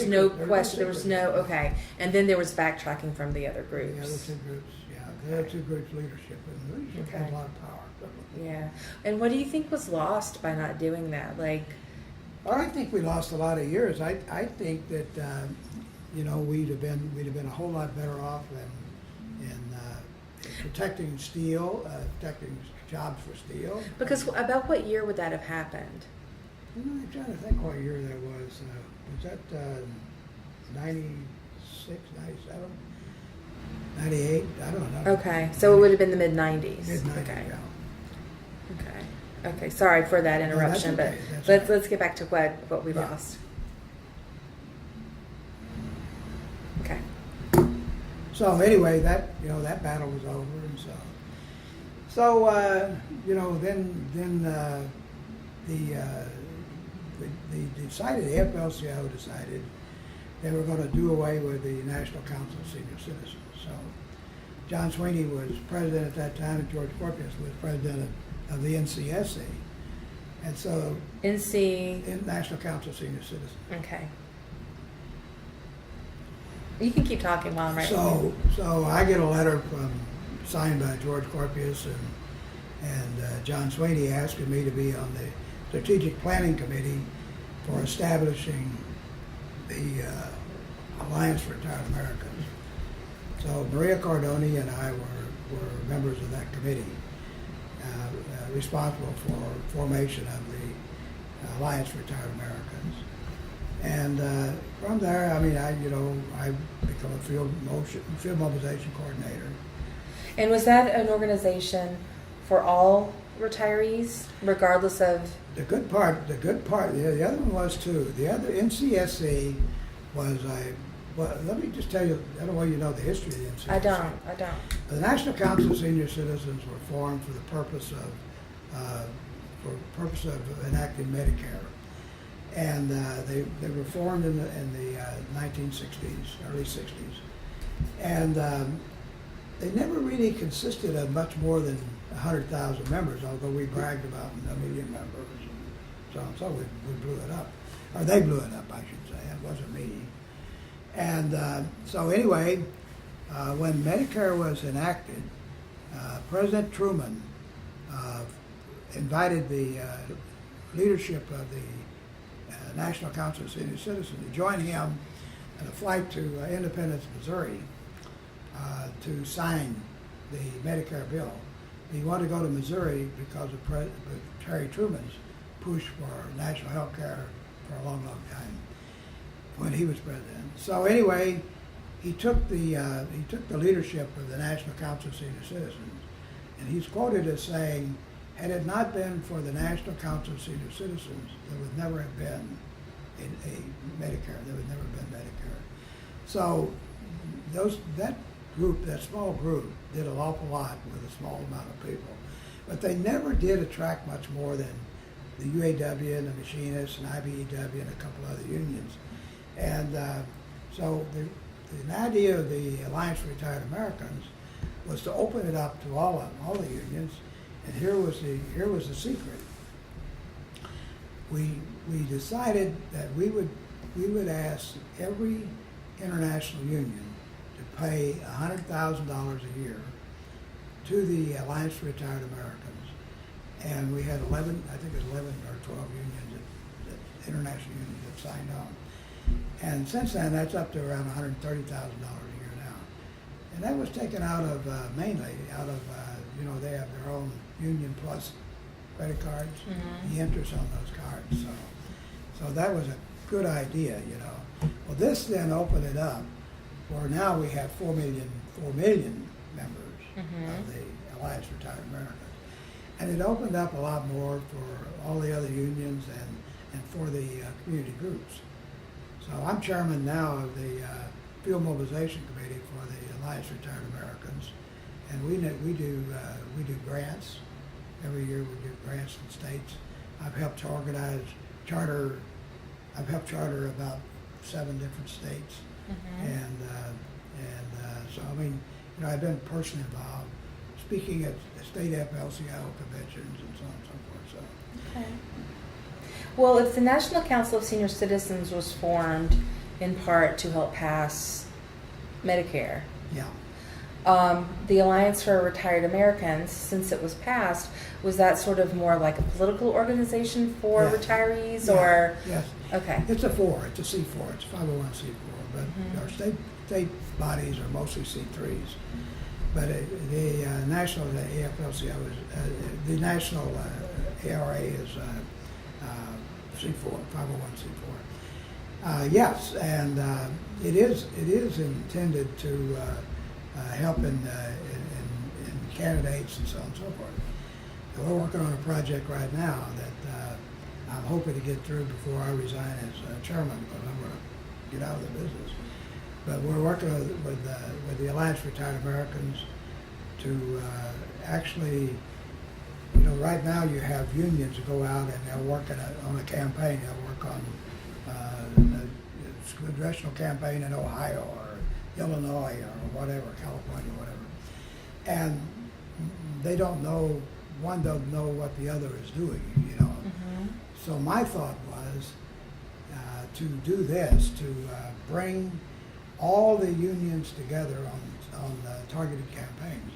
no no question. There was secret. no okay. And then there was backtracking from the other groups. The other two groups, yeah, the other two groups' leadership, and leadership had a lot of power. Yeah. And what do you think was lost by not doing that? Like, Well, I think we lost a lot of years. I think that you know, we'd have been a whole lot better off in protecting steel, protecting jobs for steel. because about what year would that have happened? You know, I'm trying to think what year that was. Was that 96, 97, 98? I don't know. Okay, so it would have been the mid-90s. Mid-90s, Okay. yeah. Okay. Sorry for that interruption, okay. but That's let's get back to what we Yeah. lost. Okay. So anyway, that battle was over, and so you know, then the FLCO decided they were going to do away with the National Council of Senior Citizens. So John Sweeney was president at that time, and George Corpius was president of the NCSC, and so in National Council of Senior Citizens. Okay. You can keep talking while I'm writing. So I get a letter signed by George Corpius and John Sweeney asking me to be on the Strategic Planning Committee for establishing the Alliance for Retired Americans. So Maria Cardoni and I were members of that committee, responsible for formation of the Alliance for Retired Americans. And from there, I mean, I become a field mobilization coordinator. And was that an organization for all retirees, regardless of? The good part. The other one was too. The other NCSC was well, let me just tell you. I don't know you know the history of the NCSC. I don't. The National Council of Senior Citizens were formed for the purpose of enacting Medicare. And they were formed in the 1960s, early 60s, and they never really consisted of much more than 100,000 members. Although we bragged about 1 million members, so we blew it up, or they blew it up, I should say. It wasn't me. And so anyway, when Medicare was enacted, President Truman invited the leadership of the National Council of Senior Citizens to join him in a flight to Independence, Missouri, to sign the Medicare bill. He wanted to go to Missouri because of Harry Truman's push for national health care for a long, long time when he was president. So anyway, he took the leadership of the National Council of Senior Citizens, and he's quoted as saying, "Had it not been for the National Council of Senior Citizens, there would never have been a Medicare. There had never been Medicare. So that small group did an awful lot with a small amount of people. But they never did attract much more than the UAW and the machinists and IBEW and a couple other unions. And so the idea of the Alliance for Retired Americans was to open it up to all the unions. And here was the secret. We decided that we would ask every international union to pay $100,000 a year to the Alliance for Retired Americans. And we had 11 or 12 unions, international unions that signed on. And since then, that's up to around $130,000 a year now. And that was taken out of, mainly out of, they have their own Union Plus credit cards, the interest on those cards. So that was a good idea, Well, this then opened it up where now we have 4 million members of the Alliance for Retired Americans. And it opened up a lot more for all the other unions and for the community groups. So I'm chairman now of the Field Mobilization Committee for the Alliance for Retired Americans, and we do grants. Every year we give grants to states. I've helped charter about 7 different states, and so I mean, I've been personally involved, speaking at state FLCIO conventions and so on and so forth. So. Okay. Well, if the National Council of Senior Citizens was formed in part to help pass Medicare, Yeah. The Alliance for Retired Americans, since it was passed, was that sort of more like a political organization for retirees, or? Yes. Okay. It's a C4. It's a 501c4, but our state bodies are mostly C3s. But the national, the AFL-CIO is, the national ARA is C4, 501c4. Yes, and it is intended to help in candidates and so on and so forth. So we're working on a project right now that I'm hoping to get through before I resign as chairman, because I'm going to get out of the business. But we're working with the Alliance for Retired Americans to actually, right now you have unions that go out and they'll work on a campaign. They'll work on a congressional campaign in Ohio or Illinois or whatever, California, whatever. And they don't know what the other is doing, So my thought was to do this, to bring all the unions together on targeted campaigns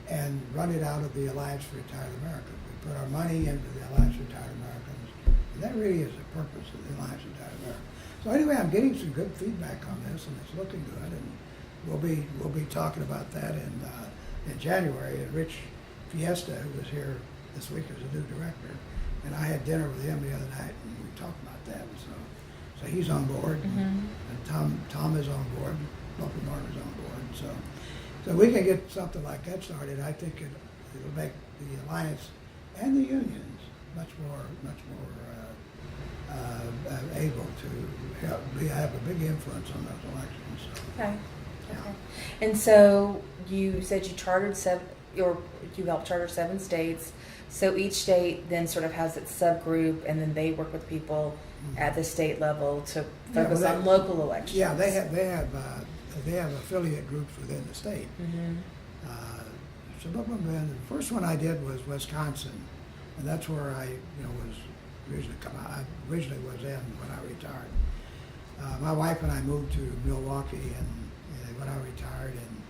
and run it out of the Alliance for Retired Americans. We put our money into the Alliance for Retired Americans, and that really is the purpose of the Alliance for Retired Americans. So anyway, I'm getting some good feedback on this, and it's looking good, and we'll be talking about that in January. And Rich Fiesta, who was here this week as a new director, and I had dinner with him the other night, and we talked about that. So he's on board, and Tom is on board, Local Martin is on board. So we can get something like that started. I think it'll make the Alliance and the unions much more able to have a big influence on those elections. So, Okay. yeah. Okay. And so you said you chartered you helped charter 7 states. So each state then sort of has its subgroup, and then they work with people at the state level to focus on local elections. Yeah, they have affiliate groups within the state. Some of them. The first one I did was Wisconsin, and that's where I was originally come out. I originally was in when I retired. My wife and I moved to Milwaukee and when I retired, and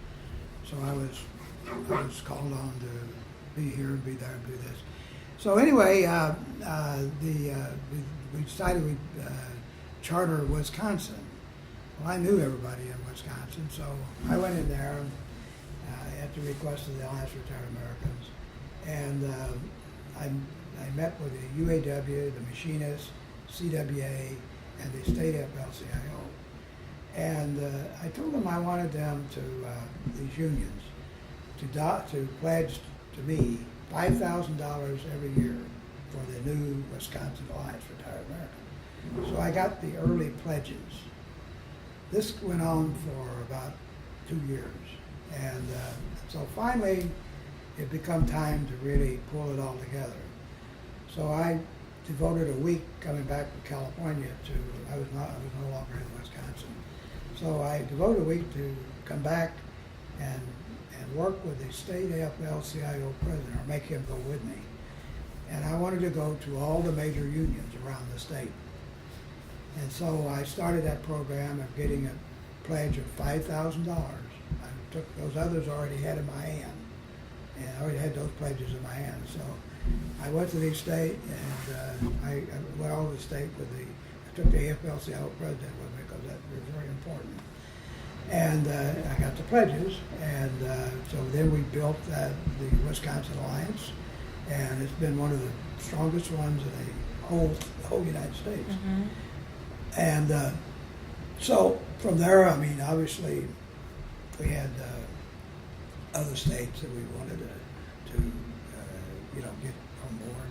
so I was called on to be here and be there and do this. So anyway, we decided we'd charter Wisconsin. Well, I knew everybody in Wisconsin, so I went in there at the request of the Alliance for Retired Americans, and I met with the UAW, the machinists, CWA, and the state FLCIO. And I told them I wanted them to, these unions, to pledge to me $5,000 every year for the new Wisconsin Alliance for Retired Americans. So I got the early pledges. This went on for about 2 years. And so finally, it became time to really pull it all together. So I devoted a week coming back from California to, I was no longer in Wisconsin. So I devoted a week to come back and work with the state AFL-CIO president, or make him go with me. And I wanted to go to all the major unions around the state. And so I started that program of getting a pledge of $5,000. I took those others already had in my hand, and I already had those pledges in my hand. So I went to the state, and I went all over the state with I took the AFL-CIO president with me because that was very important. And I got the pledges, and so then we built the Wisconsin Alliance, and it's been one of the strongest ones in the whole United States. Mm-hmm. And so from there, I mean, obviously, we had other states that we wanted to get on board,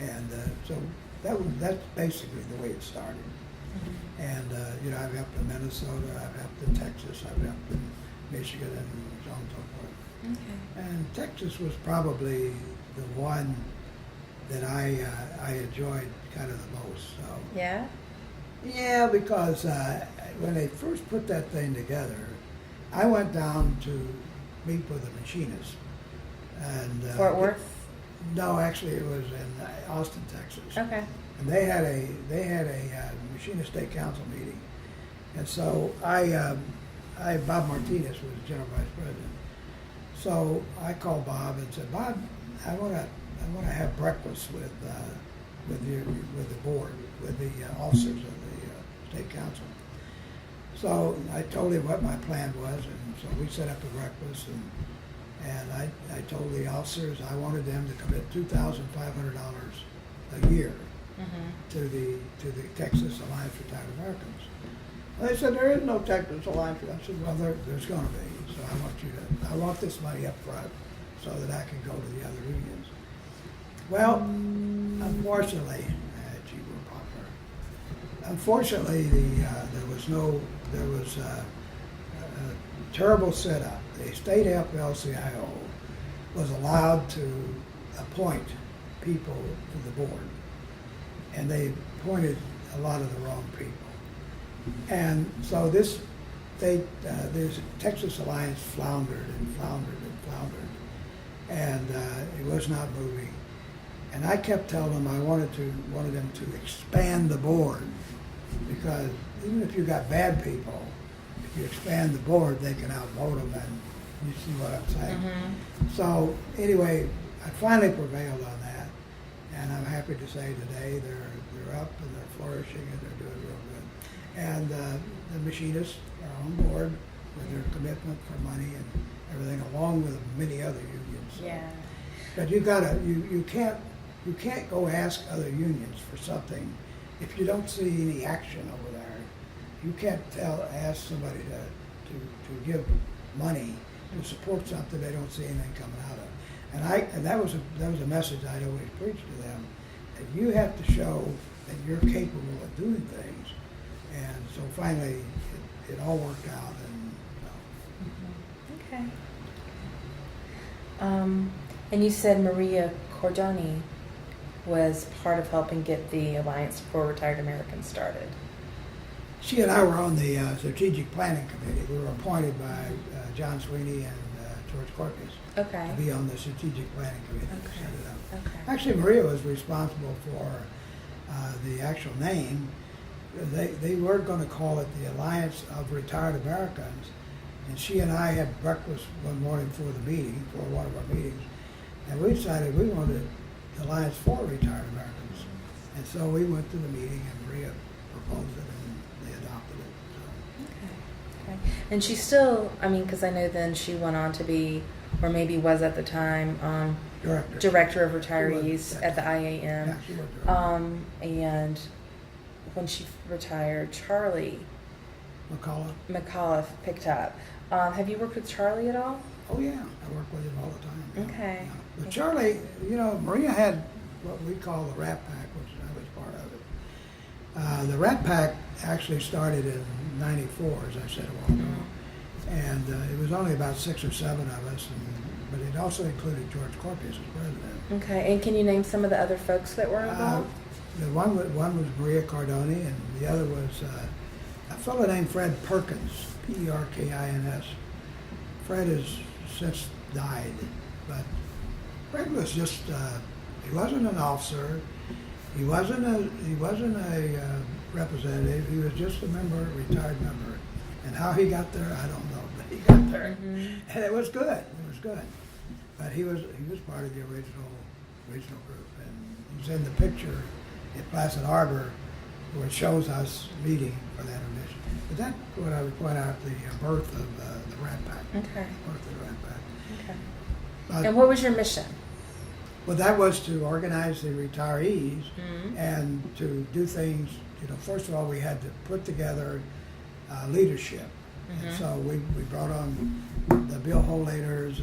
and so that's basically the way it started. Mm-hmm. And I've helped in Minnesota, I've helped in Texas, I've helped in Michigan, and so on and so forth. Okay. And Texas was probably the one that I enjoyed kind of the most. So. Yeah? Yeah, because when they first put that thing together, I went down to meet with the machinist. And Fort Worth? No, actually it was in Austin, Texas. Okay. And they had a machinist state council meeting. And so Bob Martinez was general vice president. So I called Bob and said, Bob, I want to have breakfast with the board, with the officers of the state council. So I told him what my plan was, and so we set up a breakfast, and I told the officers I wanted them to commit $2,500 a year to the Texas Alliance for Retired Americans. And they said, there is no Texas Alliance. I said, well, there's going to be. So I want this money up front so that I can go to the other unions. Well, unfortunately, gee, we're popular. Unfortunately, there was a terrible setup. The state AFL-CIO was allowed to appoint people to the board, and they appointed a lot of the wrong people. And so this Texas Alliance floundered and floundered and floundered, and it was not moving. And I kept telling them I wanted them to expand the board, because even if you got bad people, if you expand the board, they can outvote them, and you see what I'm saying. Mm-hmm. So anyway, I finally prevailed on that, and I'm happy to say today they're up and they're flourishing and they're doing real good. And the machinists are on board with their commitment for money and everything, along with many other unions. So. Yeah. But you can't go ask other unions for something if you don't see any action over there. You can't ask somebody to give money to support something they don't see anything coming out of. And that was a message I'd always preach to them, that you have to show that you're capable of doing things. And so finally, it all worked out. And Okay. And you said Maria Cordoni was part of helping get the Alliance for Retired Americans started. she and I were on the strategic planning committee. We were appointed by John Sweeney and George Corpus Okay. to be on the strategic planning committee to Okay. set it up. Okay. Actually, Maria was responsible for the actual name. They were going to call it the Alliance of Retired Americans, and she and I had breakfast one morning before the meeting, for one of our meetings, and we decided we wanted the Alliance for Retired Americans. And so we went to the meeting, and Maria proposed it, and they adopted it. So. Okay. And she still, I mean, because I know then she went on to be, or maybe was at the time, Director of Retirees at the IAM. Yeah, she was director. And when she retired, Charlie McAuliffe picked up. Have you worked with Charlie at all? Oh yeah, I work with him all the time. Yeah, Okay. yeah. But Charlie, Maria had what we call the Rat Pack, which I was part of it. The Rat Pack actually started in '94, as I said a while ago, and it was only about 6 or 7 of us, but it also included George Corpius as president. Okay, and can you name some of the other folks that were involved? The one was Maria Cardoni, and the other was a fellow named Fred Perkins, Perkins. Fred has since died, but Fred was just, he wasn't an officer, he wasn't a representative, he was just a retired member. And how he got there, I don't know, but he got there. And it was good, But he was part of the original group, and he's in the picture at Placid Harbor where it shows us meeting for that mission. But that's what I would point out, the birth of the Rat Pack. Okay. Birth of the Rat Pack. Okay. And what was your mission? Well, that was to organize the retirees and to do things, first of all, we had to put together leadership. And so we brought on the Bill Holaters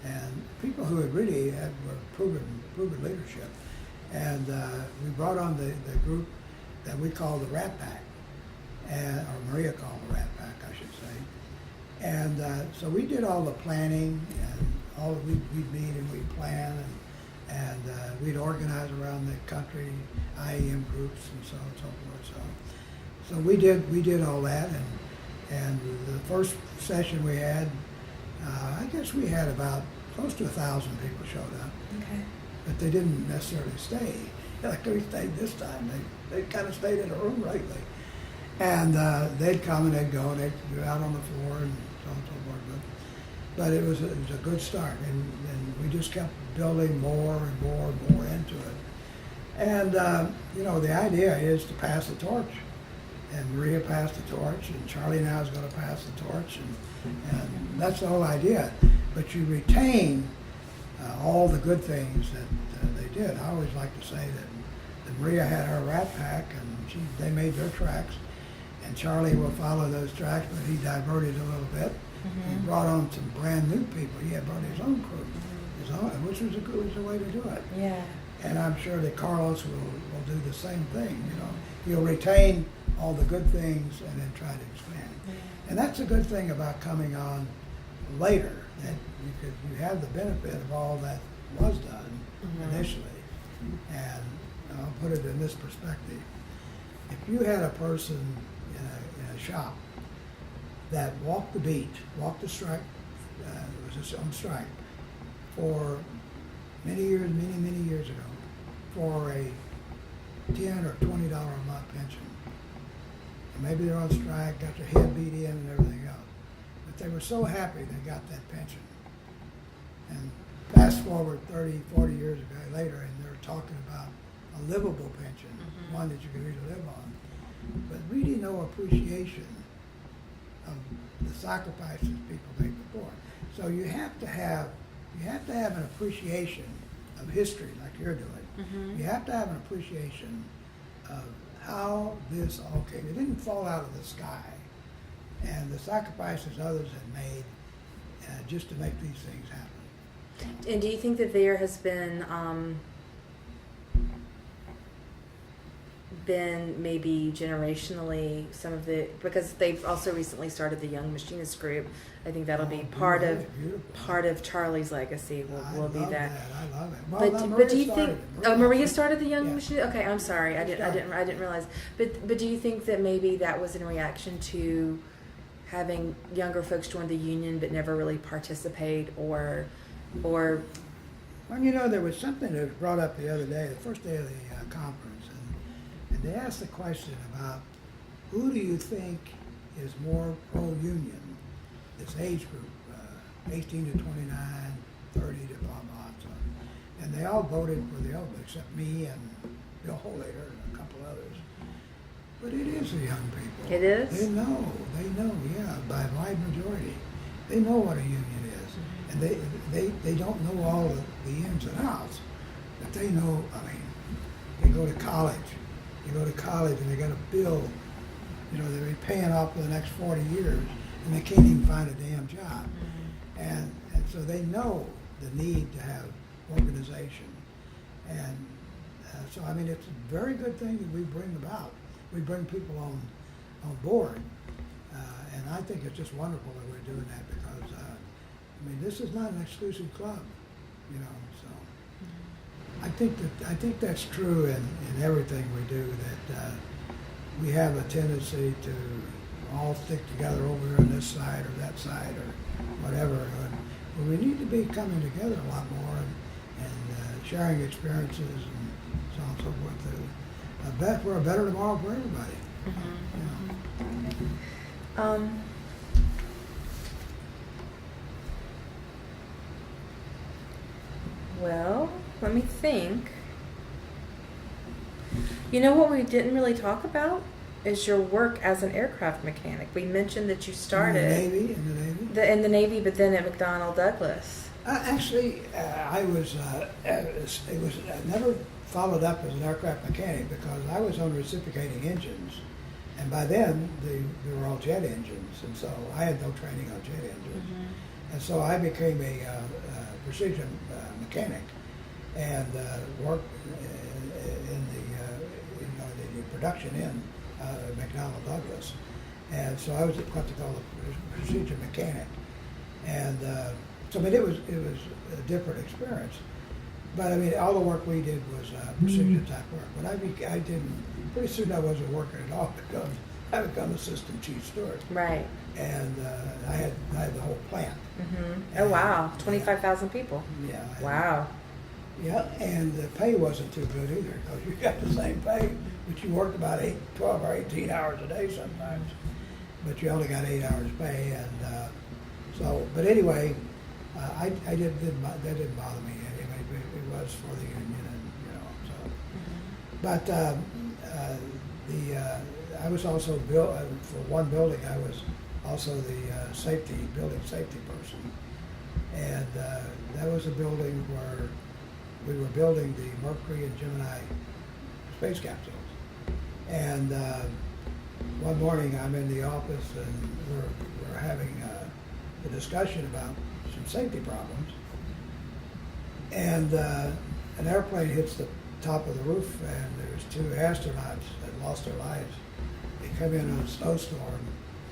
and people who had really were proven leadership. And we brought on the group that we call the Rat Pack, or Maria called the Rat Pack, I should say. And so we did all the planning, and we'd meet and we'd plan, and we'd organize around the country, IEM groups and so on and so forth. So we did all that, and the first session we had, I guess we had about close to 1,000 people showed up. Okay. But they didn't necessarily stay. Like we stayed this time. They kind of stayed in a room lately. And they'd come and they'd go, and they'd go out on the floor and so on and so forth. But it was a good start, and we just kept building more and more and more into it. And, the idea is to pass the torch. And Maria passed the torch, and Charlie now is going to pass the torch, and that's the whole idea. But you retain all the good things that they did. I always like to say that Maria had her Rat Pack, and they made their tracks, and Charlie will follow those tracks, but he diverted a little bit. He brought on some brand new people. He had brought his own crew, which was a way to do it. Yeah. And I'm sure that Carlos will do the same thing. He'll retain all the good things and then try to expand. Yeah. And that's a good thing about coming on later, that you have the benefit of all that was done initially. And I'll put it in this perspective. If you had a person in a shop that walked the beat, walked the strike, was on strike for many years ago, for a $10 or $20 a month pension. And maybe they're on strike, got their head beat in and everything else. But they were so happy they got that pension. And fast forward 30, 40 years ago later, and they're talking about a livable pension, one that you can really live on. But really no appreciation of the sacrifices people made before. So you have to have an appreciation of history, like you're doing. You have to have an appreciation of how this all came. It didn't fall out of the sky, and the sacrifices others had made just to make these things happen. And do you think that there has been maybe generationally because they've also recently started the Young Machinist Group. I think that'll be part of Charlie's legacy will be that. I love it. Well, But do you think Maria started the Young Yeah. Machinist? Okay, I'm sorry, I didn't realize. But do you think that maybe that was in reaction to having younger folks join the union but never really participate or Well, there was something that was brought up the other day, the first day of the conference, and they asked the question about who do you think is more pro-union, this age group, 18 to 29, 30 to blah, blah, so. And they all voted for the oath, except me and Bill Hollater and a couple others. But it is the young people. It is? They know, yeah, by a wide majority. They know what a union is. And they don't know all the ins and outs, but they know, they go to college. You go to college and they got a bill, they'll be paying off for the next 40 years, and they can't even find a damn job. And so they know the need to have organization. And so, it's a very good thing that we bring about. we bring people on board. And I think it's just wonderful that we're doing that because, I mean, this is not an exclusive club, you know, so. I think that's true in everything we do, that we have a tendency to all stick together over here on this side or that side or whatever. But we need to be coming together a lot more and sharing experiences and so on and so forth. I bet for a better tomorrow for everybody. You know. Well, let me think. You know what we didn't really talk about is your work as an aircraft mechanic. We mentioned that you started In the Navy, but then at McDonnell Douglas. Actually, I never followed up as an aircraft mechanic because I was on reciprocating engines, and by then they were all jet engines, and so I had no training on jet engines, and so I became a precision mechanic and worked in the production end at McDonnell Douglas, and so I was what they call a procedure mechanic, and so I mean it was a different experience, but I mean all the work we did was procedure type work. But I didn't. Pretty soon I wasn't working at all because I become assistant chief steward. Right. And I had the whole plant. Oh wow, 25,000 people. Yeah. Wow. Yeah, and the pay wasn't too good either because you got the same pay, but you worked about 12 or 18 hours a day sometimes, but you only got 8 hours pay, and so. But anyway, that didn't bother me anyway. It was for the union, and you know. So, but I was also for one building. I was also the building safety person, and that was a building where we were building the Mercury and Gemini space capsules. And one morning I'm in the office and we're having a discussion about some safety problems. And an airplane hits the top of the roof and there's two astronauts that lost their lives. They come in on a snowstorm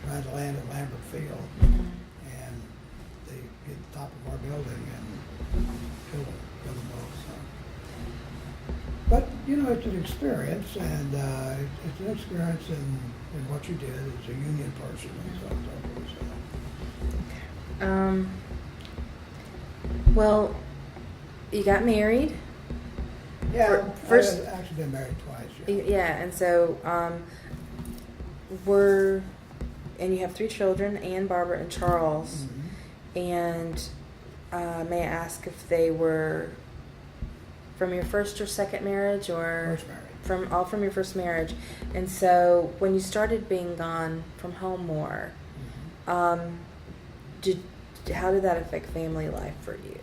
trying to land at Lambert Field. And they hit the top of our building and kill them both. So. But you know, it's an experience, and it's an experience in what you did as a union person and so on and so forth. Well, you got married. Yeah, First, I've actually been married twice. Yeah, and so and you have 3 children, Ann, Barbara, and Charles. And may I ask if they were from your first or second marriage, or First marriage. From your first marriage? And so when you started being gone from home more, how did that affect family life for you?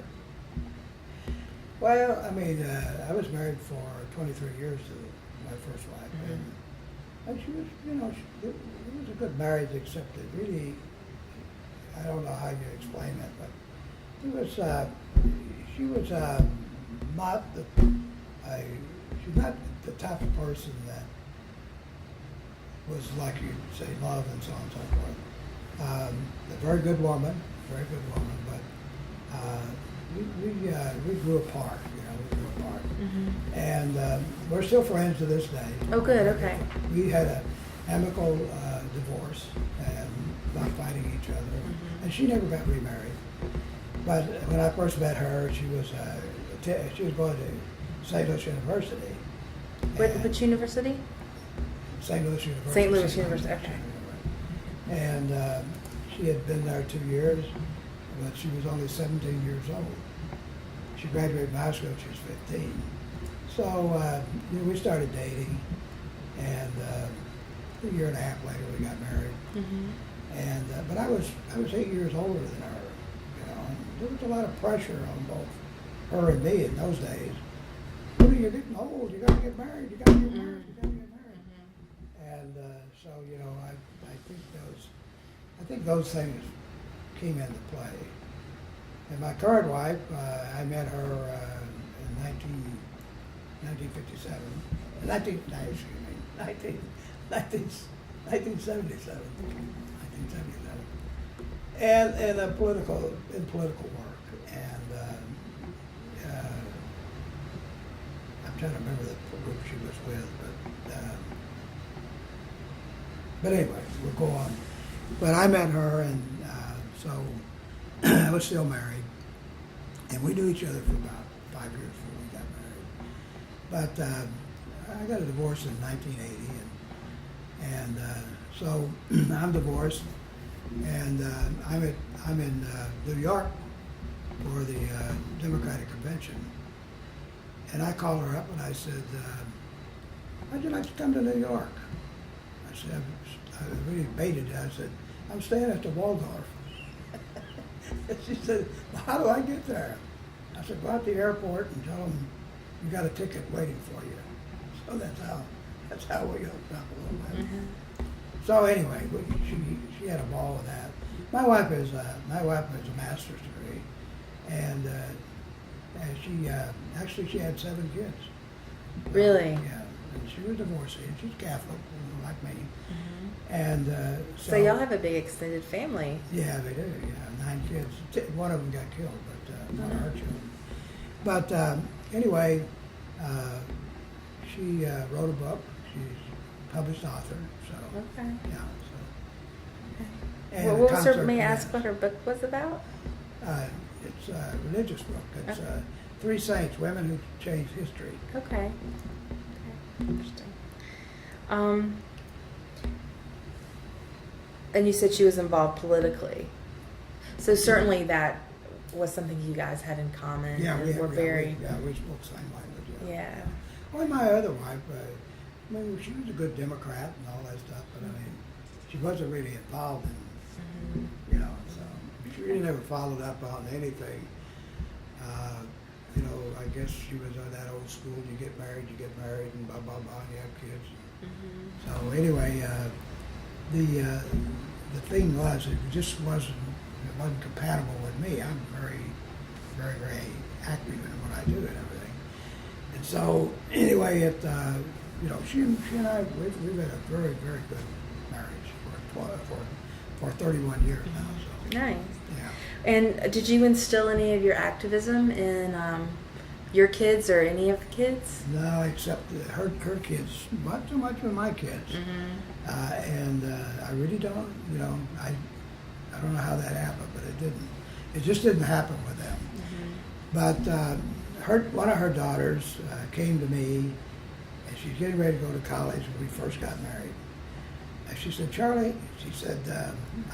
Well, I mean, I was married for 23 years to my first wife, and she was, you know, it was a good marriage, except it really, I don't know how you explain it, but it was, she was she's not the type of person that was like you say, love and so on and so forth. A very good woman, but we grew apart, and we're still friends to this day. Oh, good, okay. We had an amicable divorce and not fighting each other, and she never got remarried. But when I first met her, she was going to St. Louis University. Which university? St. Louis University. St. Louis University, okay. And she had been there 2 years, but she was only 17 years old. She graduated from high school when she was 15. So we started dating, and a year and a half later we got married. And but I was 8 years older than her, and there was a lot of pressure on both her and me in those days. You're getting old. You got to get married. You got to get married. You got to get married. And so I think those things came into play. And my current wife, I met her in 1957. 1957. 1977. 1977. And in political work. And I'm trying to remember the group she was with, but anyway, we'll go on. But I met her, and so I was still married, and we knew each other for about 5 years before we got married. But I got a divorce in 1980, and so I'm divorced, and I'm in New York for the Democratic Convention, and I called her up and I said, "How'd you like to come to New York?" I said, I really baited it. I said, "I'm staying at the Waldorf." And she said, "Well, how do I get there?" I said, "Go out to the airport and tell them you got a ticket waiting for you." So that's how we hooked up a little bit. Mm-hmm. So anyway, she had a ball with that. My wife has a master's degree, and she actually she had 7 kids. Really? Yeah, and she was divorced, and she's Catholic, like me. Mm-hmm. And So y'all have a big extended family. yeah, they do. Yeah, 9 kids. One of them got killed, but one of her children. But anyway, she wrote a book. She's a published author. So Okay. yeah. So. Okay. And Well, a what was her, concert may I ask pianist. what her book was about? It's a religious book. It's Okay. 3 saints, women who changed history. Okay. Okay. Interesting. And you said she was involved politically. So certainly that was something you guys had in common. Yeah, and we were very. we spoke the same language. Yeah. Well, my other wife, I mean, she was a good Democrat and all that stuff, but I mean, she wasn't really involved in, Mhm. so she really never followed up on anything. I guess she was on that old school, you get married, and blah, blah, blah, and you have kids. Mhm. So anyway, the thing was, it wasn't compatible with me. I'm very, very, very active in what I do and everything. And so anyway, she and I, we've had a very, very good marriage for 31 years now. So Nice. yeah. And did you instill any of your activism in your kids or any of the kids? No, except her kids, not so much with my kids. Mm-hmm. And I really don't, I don't know how that happened, but it didn't. It just didn't happen with them. Mm-hmm. But one of her daughters came to me, and she's getting ready to go to college when we first got married. And she said, "Charlie," she said,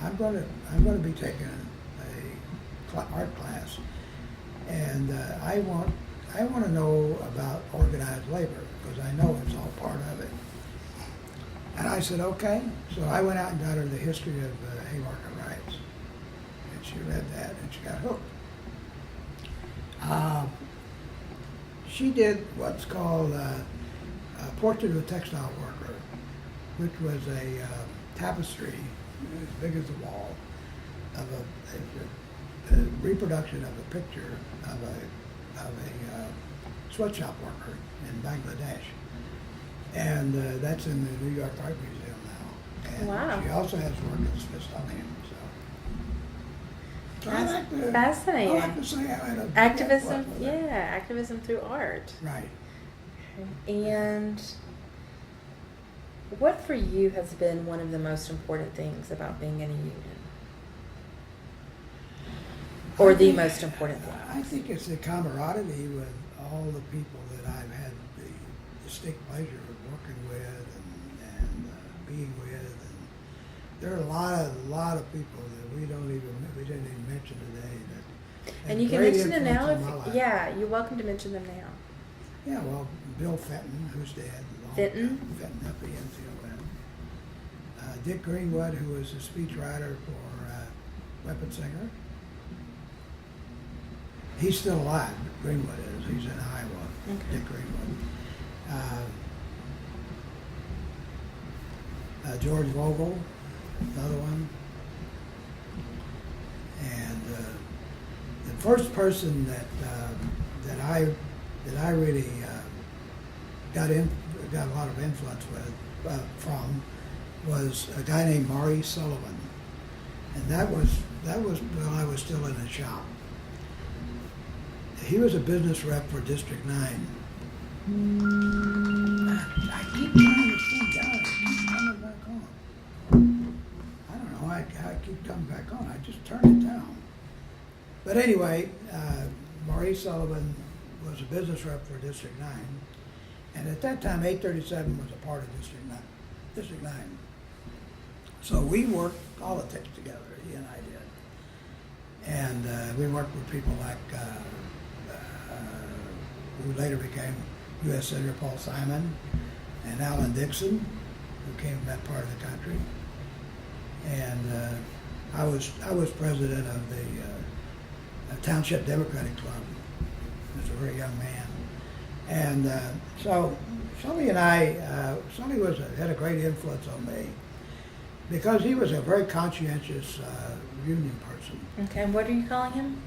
I'm going to be taking a art class, and I want to know about organized labor because I know it's all part of it." And I said, "Okay." So I went out and got her the history of Haymarket rights, and she read that and she got hooked. She did what's called a Portrait of a Textile Worker, which was a tapestry as big as the wall of a reproduction of a picture of a sweatshop worker in Bangladesh, and that's in the New York Art Museum now. And Wow. she also has work at the Smithsonian. So I like to, Fascinating. I like to say I had a Activism, with it. activism through art. Right. And what for you has been one of the most important things about being in a union? Or the most important thing? I think it's the camaraderie with all the people that I've had the distinct pleasure of working with and being with. And there are a lot of people that we didn't even mention today. And you can great mention them now. influence on my life. Yeah, you're welcome to mention them now. Yeah, well, Bill Fenton, who's dead. Fenton? Fenton, F-E-N-T-O-N. Dick Greenwood, who was a speechwriter for Weapon Singer. He's still alive. Greenwood is. He's in Iowa. Okay. Dick Greenwood. George Vogel, another one. And the first person that I really got a lot of influence with from was a guy named Maury Sullivan, and that was when I was still in the shop. He was a business rep for District 9. I keep turning this thing down. It keeps coming back on. I don't know. I keep coming back on. I just turned it down. But anyway, Maury Sullivan was a business rep for District 9. And at that time, 837 was a part of District 9. District 9. So we worked politics together, he and I did. And we worked with people like, who later became U.S. Senator Paul Simon and Alan Dixon, who came from that part of the country. And I was president of the Township Democratic Club. I was a very young man. And so Sully and I, Sully had a great influence on me because he was a very conscientious union person. Okay, and what are you calling him?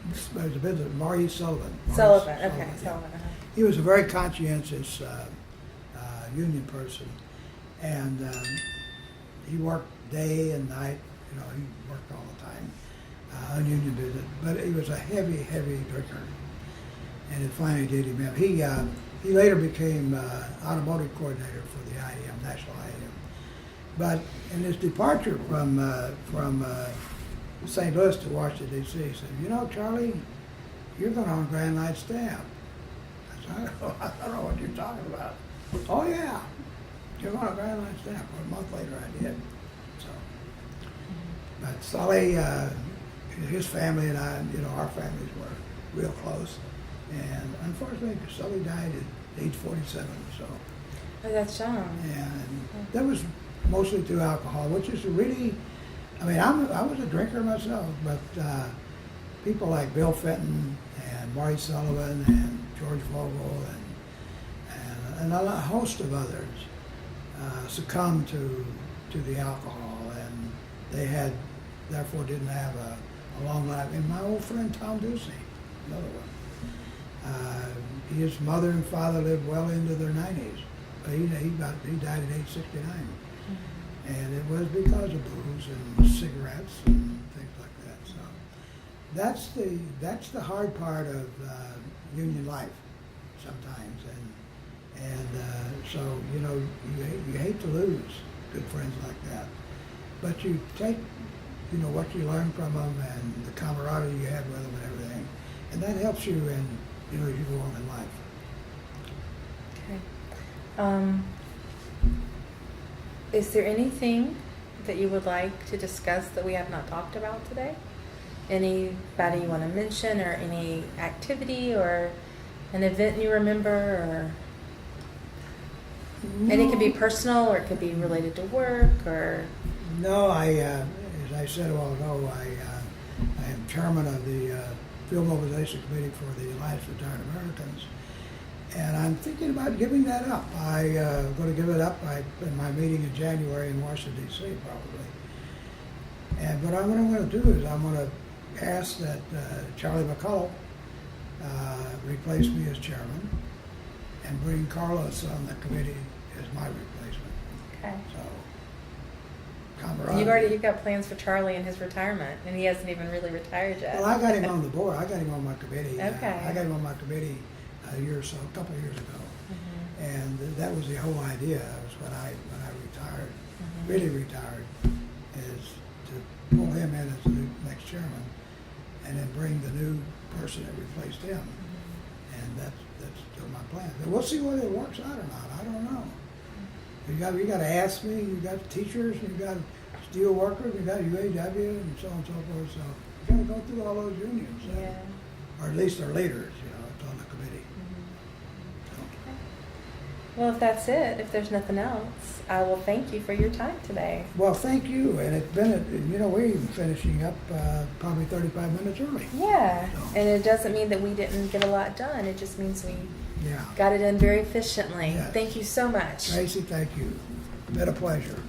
He was a business, Maury Sullivan. Sullivan, okay, yeah. Sullivan. He was a very conscientious union person, and he worked day and night. You know, he worked all the time on union business. But he was a heavy drinker, and it finally did him in. He later became automotive coordinator for the IDM, National IDM. But in his departure from St. Louis to Washington, D.C., he said, "You know, Charlie, you're going on Grand Line staff." I said, I don't know what you're talking about. "Oh, yeah, you're going on Grand Line staff." Well, a month later, I did. So, but Sully, his family and I, you know, our families were real close. And unfortunately, Sully died at age 47, so. Oh, that's young. And that was mostly through alcohol, which is really, I mean, I was a drinker myself, but people like Bill Fenton and Maury Sullivan and George Vogel and a host of others succumbed to the alcohol, and they therefore didn't have a long life. And my old friend Tom Ducey, another one. His mother and father lived well into their 90s. He died at age 69. And it was because of booze and cigarettes and things like that. So that's the hard part of union life sometimes. And so, you know, you hate to lose good friends like that. But you take, you know, what you learn from them and the camaraderie you had with them and everything. And that helps you in, you know, as you go on in life. Okay. Is there anything that you would like to discuss that we have not talked about today? Anybody you want to mention, or any activity or an event you remember, or and it could be personal or it could be related to work or. No, as I said a while ago, I am chairman of the Field Mobilization Committee for the Alliance of Retired Americans, and I'm thinking about giving that up. I'm going to give it up in my meeting in January in Washington, D.C. probably. And what I'm going to do is I'm going to ask that Charlie McCullough replace me as chairman and bring Carlos on the committee as my replacement. Okay. So, You've got plans for Charlie and his retirement, and he hasn't even really retired yet. Well, I got him on the board. I got him on my committee. Okay. I got him on my committee a couple of years ago, and that was the whole idea. Was when I retired, really retired, is to pull him in as the next chairman, and then bring the new person that replaced him, and that's still my plan. But we'll see whether it works out or not. I don't know. You got to ask me. You got teachers. You got steel workers. You got UAW and so on and so forth. So you got to go through all those unions, or at least their leaders. You know, it's on the committee. So. Okay. Well, if that's it, if there's nothing else, I will thank you for your time today. Well, thank you. And it's been, you know, we're even finishing up probably 35 minutes early. Yeah, So. and it doesn't mean that we didn't get a lot done. It just means we Yeah. got it done very efficiently. Yes. Thank you so much. Tracy, thank you. Been a pleasure.